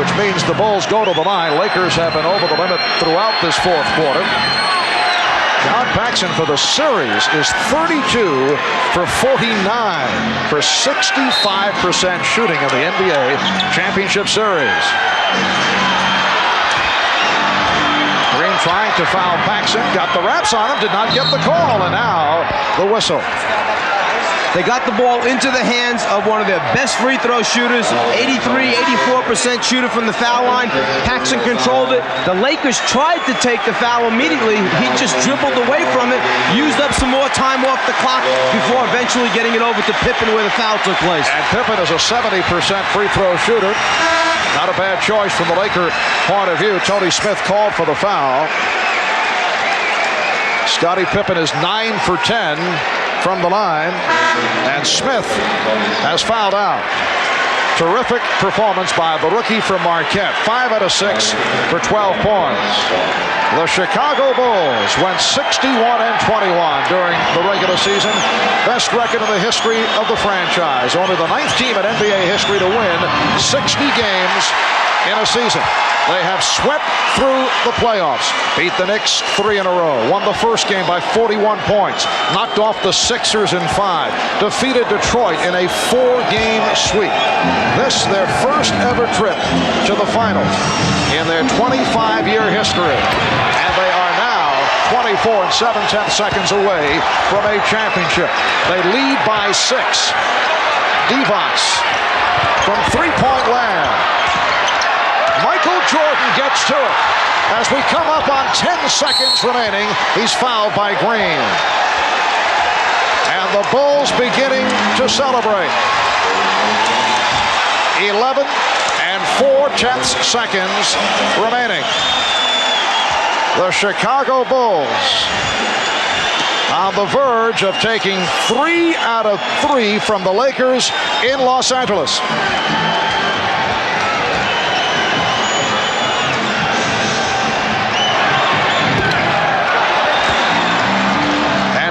which means the Bulls go to the line. Lakers have been over the limit throughout this fourth quarter. John Paxson for the series is 32 for 49 for 65% shooting in the NBA Championship Series. Trying to foul Paxson, got the wraps on him, did not get the call, and now the whistle. They got the ball into the hands of one of their best free throw shooters, 84% shooter from the foul line. Paxson controlled it. The Lakers tried to take the foul immediately. He just dribbled away from it, used up some more time off the clock before eventually getting it over to Pippen where the foul took place. And Pippen is a 70% free throw shooter. Not a bad choice from the Laker point of view. Tony Smith called for the foul. Scottie Pippen is 9 for 10 from the line, and Smith has fouled out. Terrific performance by the rookie from Marquette. 5 out of 6 for 12 points. The Chicago Bulls went 61-21 during the regular season. Best record in the history of the franchise. Only the 9th team in NBA history to win 60 games in a season. They have swept through the playoffs, beat the Knicks 3 in a row, won the first game by 41 points, knocked off the Sixers in 5, defeated Detroit in a 4-game sweep. This their first ever trip to the finals in their 25-year history. And they are now 24 and 7/10 seconds away from a championship. They lead by 6. Divac from three-point land. Michael Jordan gets to it. As we come up on 10 seconds remaining, he's fouled by Green. And the Bulls beginning to celebrate. 11 and 4/10 seconds remaining. The Chicago Bulls on the verge of taking 3 out of 3 from the Lakers in Los Angeles.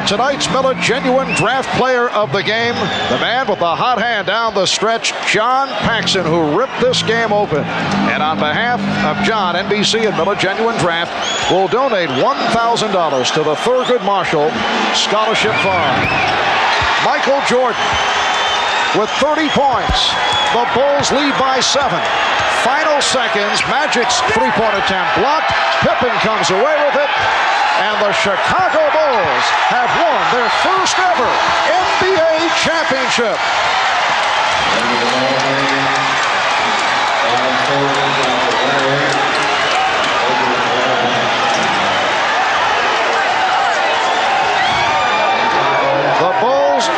Tonight's Miller Genuine Draft Player of the game, the man with the hot hand down the stretch, John Paxson, who ripped this game open. And on behalf of John, NBC, and Miller Genuine Draft, will donate $1,000 to the Thurgood Marshall Scholarship Fund. Michael Jordan with 30 points. The Bulls lead by 7. Final seconds, Magic's three-point attempt blocked. Pippen comes away with it. And the Chicago Bulls have won their first ever NBA championship. The Bulls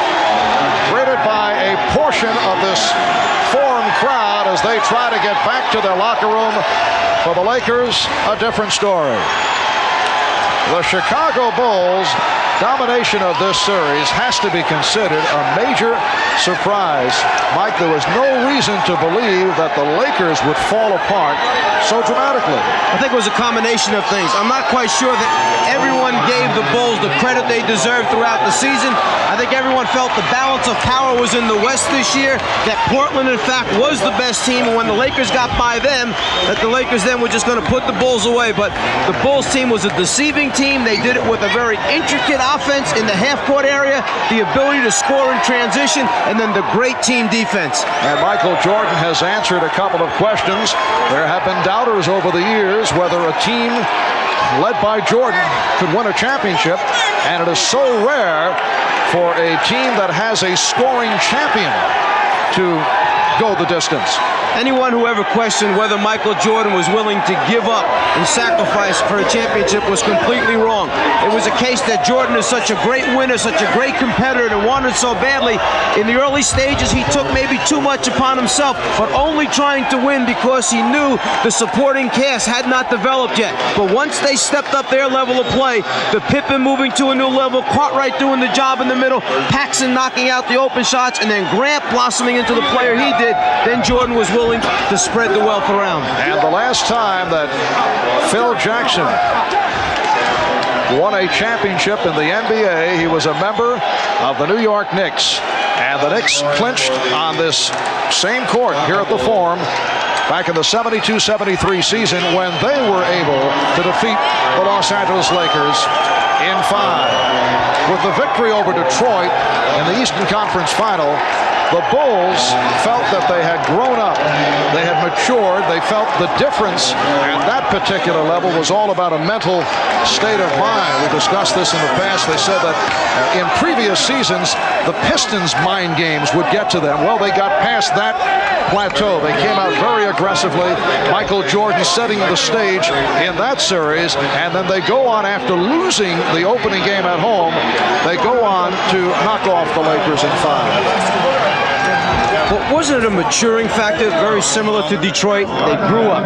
greeted by a portion of this Forum crowd as they try to get back to their locker room. For the Lakers, a different story. The Chicago Bulls' domination of this series has to be considered a major surprise. Mike, there was no reason to believe that the Lakers would fall apart so dramatically. I think it was a combination of things. I'm not quite sure that everyone gave the Bulls the credit they deserved throughout the season. I think everyone felt the balance of power was in the West this year, that Portland, in fact, was the best team, and when the Lakers got by them, that the Lakers then were just going to put the Bulls away. But the Bulls team was a deceiving team. They did it with a very intricate offense in the half-court area, the ability to score in transition, and then the great team defense. And Michael Jordan has answered a couple of questions. There have been doubters over the years whether a team led by Jordan could win a championship, and it is so rare for a team that has a scoring champion to go the distance. Anyone who ever questioned whether Michael Jordan was willing to give up and sacrifice for a championship was completely wrong. It was a case that Jordan is such a great winner, such a great competitor, and wanted so badly. In the early stages, he took maybe too much upon himself, but only trying to win because he knew the supporting cast had not developed yet. But once they stepped up their level of play, the Pippen moving to a new level, Cartwright doing the job in the middle, Paxson knocking out the open shots, and then Grant blossoming into the player he did, then Jordan was willing to spread the wealth around. And the last time that Phil Jackson won a championship in the NBA, he was a member of the New York Knicks. And the Knicks clinched on this same court here at the Forum back in the 72-73 season when they were able to defeat the Los Angeles Lakers in 5. With the victory over Detroit in the Eastern Conference Final, the Bulls felt that they had grown up, they had matured, they felt the difference at that particular level was all about a mental state of mind. We discussed this in the past. They said that in previous seasons, the Pistons' mind games would get to them. Well, they got past that plateau. They came out very aggressively. Michael Jordan setting the stage in that series, and then they go on after losing the opening game at home, they go on to knock off the Lakers in 5. But wasn't it a maturing factor, very similar to Detroit? They grew up.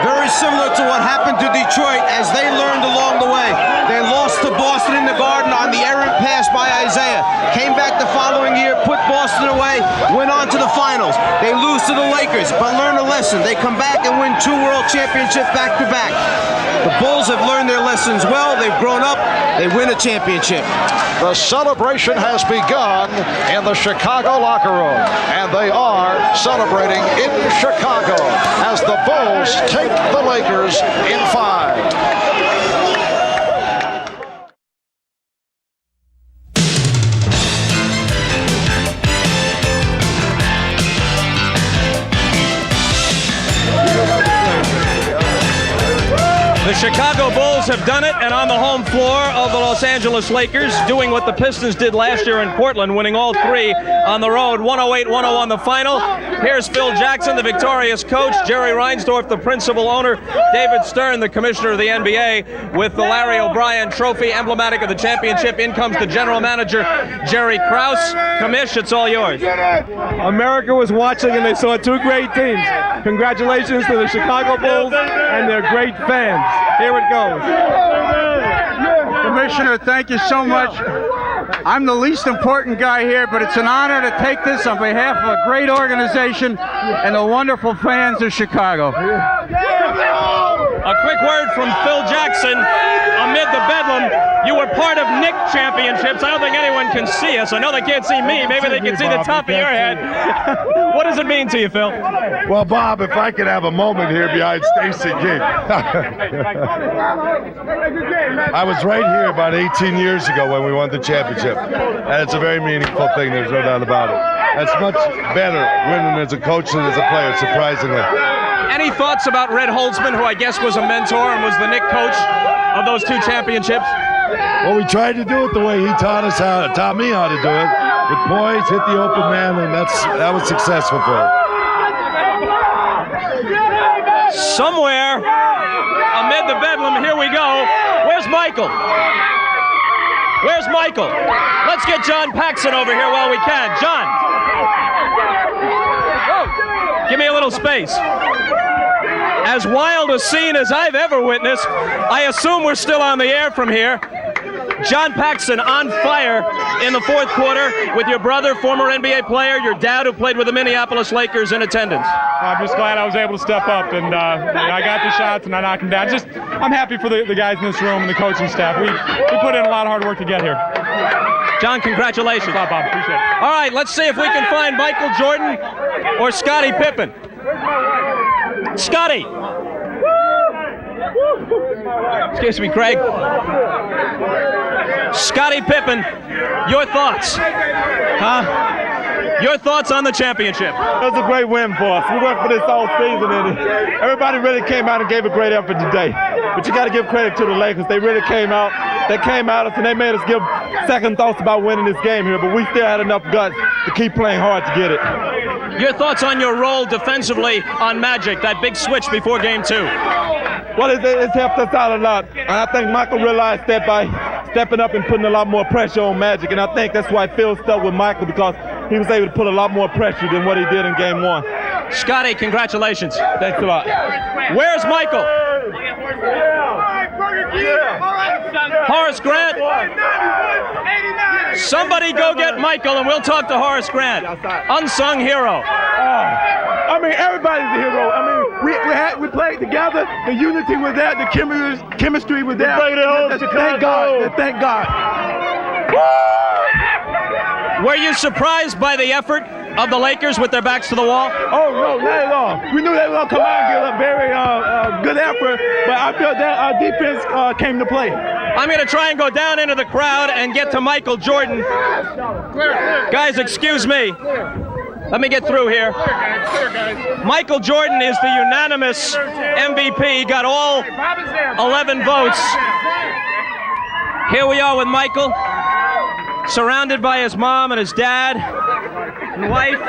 Very similar to what happened to Detroit as they learned along the way. They lost to Boston in the Garden on the errant pass by Isaiah. Came back the following year, put Boston away, went on to the finals. They lose to the Lakers, but learn a lesson. They come back and win 2 world championships back-to-back. The Bulls have learned their lessons well. They've grown up. They win a championship. The celebration has begun in the Chicago locker room, and they are celebrating in Chicago as the Bulls take the Lakers in 5. The Chicago Bulls have done it, and on the home floor of the Los Angeles Lakers, doing what the Pistons did last year in Portland, winning all three on the road, 108-101 the final. Here's Phil Jackson, the victorious coach, Jerry Reinsdorf, the principal owner, David Stern, the commissioner of the NBA, with the Larry O'Brien trophy, emblematic of the championship. In comes the general manager, Jerry Krause. Commish, it's all yours. America was watching, and they saw two great teams. Congratulations to the Chicago Bulls and their great fans. Here it goes. Commissioner, thank you so much. I'm the least important guy here, but it's an honor to take this on behalf of a great organization and the wonderful fans of Chicago. A quick word from Phil Jackson. Amid the bedlam, you were part of Knick championships. I don't think anyone can see us. I know they can't see me. Maybe they can see the top of your head. What does it mean to you, Phil? Well, Bob, if I could have a moment here behind Stacey King. I was right here about 18 years ago when we won the championship. And it's a very meaningful thing. There's no doubt about it. It's much better winning as a coach than as a player, surprisingly. Any thoughts about Red Holtzman, who I guess was a mentor and was the Knick coach of those two championships? Well, we tried to do it the way he taught me how to do it. With poise, hit the open man, and that was successful for us. Somewhere amid the bedlam, here we go. Where's Michael? Where's Michael? Let's get John Paxson over here while we can. John. Whoa. Give me a little space. As wild a scene as I've ever witnessed. I assume we're still on the air from here. John Paxson on fire in the fourth quarter with your brother, former NBA player, your dad who played with the Minneapolis Lakers in attendance. I'm just glad I was able to step up, and I got the shots and I knocked them down. I'm happy for the guys in this room and the coaching staff. We put in a lot of hard work to get here. John, congratulations. Thanks a lot, Bob. Appreciate it. All right, let's see if we can find Michael Jordan or Scottie Pippen. Scottie. Excuse me, Craig. Scottie Pippen, your thoughts? Huh? Your thoughts on the championship? It was a great win for us. We worked for this all season, and everybody really came out and gave a great effort today. But you got to give credit to the Lakers. They really came out. They came at us, and they made us give second thoughts about winning this game here. But we still had enough guts to keep playing hard to get it. Your thoughts on your role defensively on Magic, that big switch before Game 2? Well, it's helped us out a lot. And I think Michael realized that by stepping up and putting a lot more pressure on Magic. And I think that's why Phil stuck with Michael, because he was able to put a lot more pressure than what he did in Game 1. Scottie, congratulations. Thanks a lot. Where's Michael? Horace Grant? Somebody go get Michael and we'll talk to Horace Grant. Unsung hero. I mean, everybody's a hero. I mean, we played together. The unity was there. The chemistry was there. Thank God. Thank God. Were you surprised by the effort of the Lakers with their backs to the wall? Oh, no, not at all. We knew they were going to come out and give a very good effort, but I feel that our defense came to play. I'm going to try and go down into the crowd and get to Michael Jordan. Guys, excuse me. Let me get through here. Michael Jordan is the unanimous MVP. He got all 11 votes. Here we are with Michael, surrounded by his mom and his dad and wife.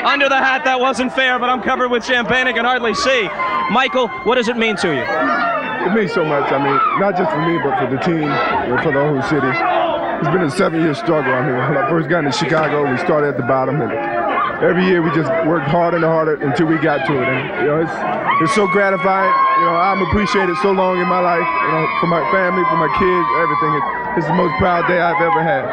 Under the hat, that wasn't fair, but I'm covered with champagne. I can hardly see. Michael, what does it mean to you? It means so much. I mean, not just for me, but for the team, for the whole city. It's been a 7-year struggle. I mean, when I first got into Chicago, we started at the bottom, and every year we just worked harder and harder until we got to it. And it's so gratifying. I'm appreciated so long in my life. For my family, for my kids, everything. It's the most proud day I've ever had.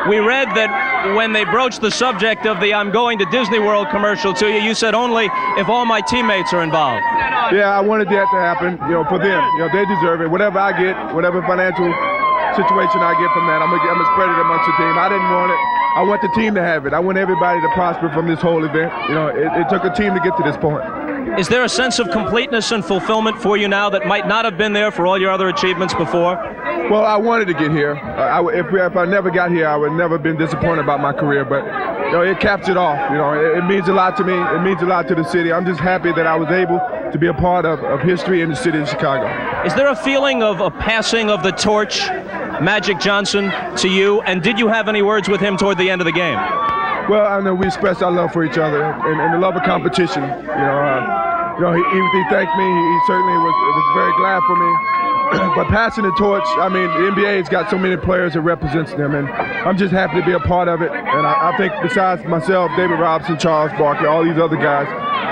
We read that when they broached the subject of the "I'm going to Disney World" commercial to you, you said only if all my teammates are involved. Yeah, I wanted that to happen. For them. They deserve it. Whatever I get, whatever financial situation I get from that, I'm gonna spread it amongst the team. I didn't want it. I want the team to have it. I want everybody to prosper from this whole event. It took a team to get to this point. Is there a sense of completeness and fulfillment for you now that might not have been there for all your other achievements before? Well, I wanted to get here. If I never got here, I would never have been disappointed about my career. But it caps it off. It means a lot to me. It means a lot to the city. I'm just happy that I was able to be a part of history in the city of Chicago. Is there a feeling of a passing of the torch, Magic Johnson, to you? And did you have any words with him toward the end of the game? Well, I know we expressed our love for each other and the love of competition. He thanked me. He certainly was very glad for me. But passing the torch, I mean, the NBA has got so many players that represents them, and I'm just happy to be a part of it. And I think besides myself, David Robinson, Charles Barkley, all these other guys,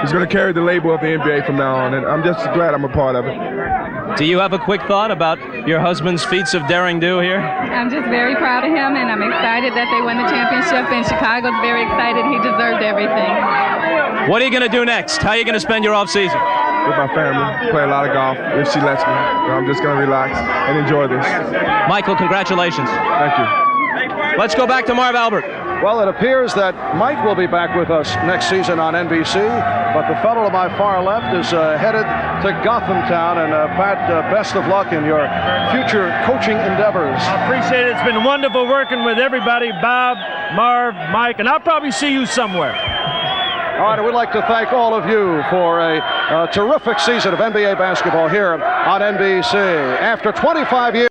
is going to carry the label of the NBA from now on, and I'm just glad I'm a part of it. Do you have a quick thought about your husband's feats of daring do here? I'm just very proud of him, and I'm excited that they won the championship, and Chicago's very excited. He deserved everything. What are you going to do next? How are you going to spend your off season? With my family, play a lot of golf if she lets me. I'm just going to relax and enjoy this. Michael, congratulations. Thank you. Let's go back to Marv Albert. Well, it appears that Mike will be back with us next season on NBC, but the fellow to my far left is headed to Gotham Town. And Pat, best of luck in your future coaching endeavors. I appreciate it. It's been wonderful working with everybody, Bob, Marv, Mike, and I'll probably see you somewhere. All right, and we'd like to thank all of you for a terrific season of NBA basketball here on NBC. After 25 years.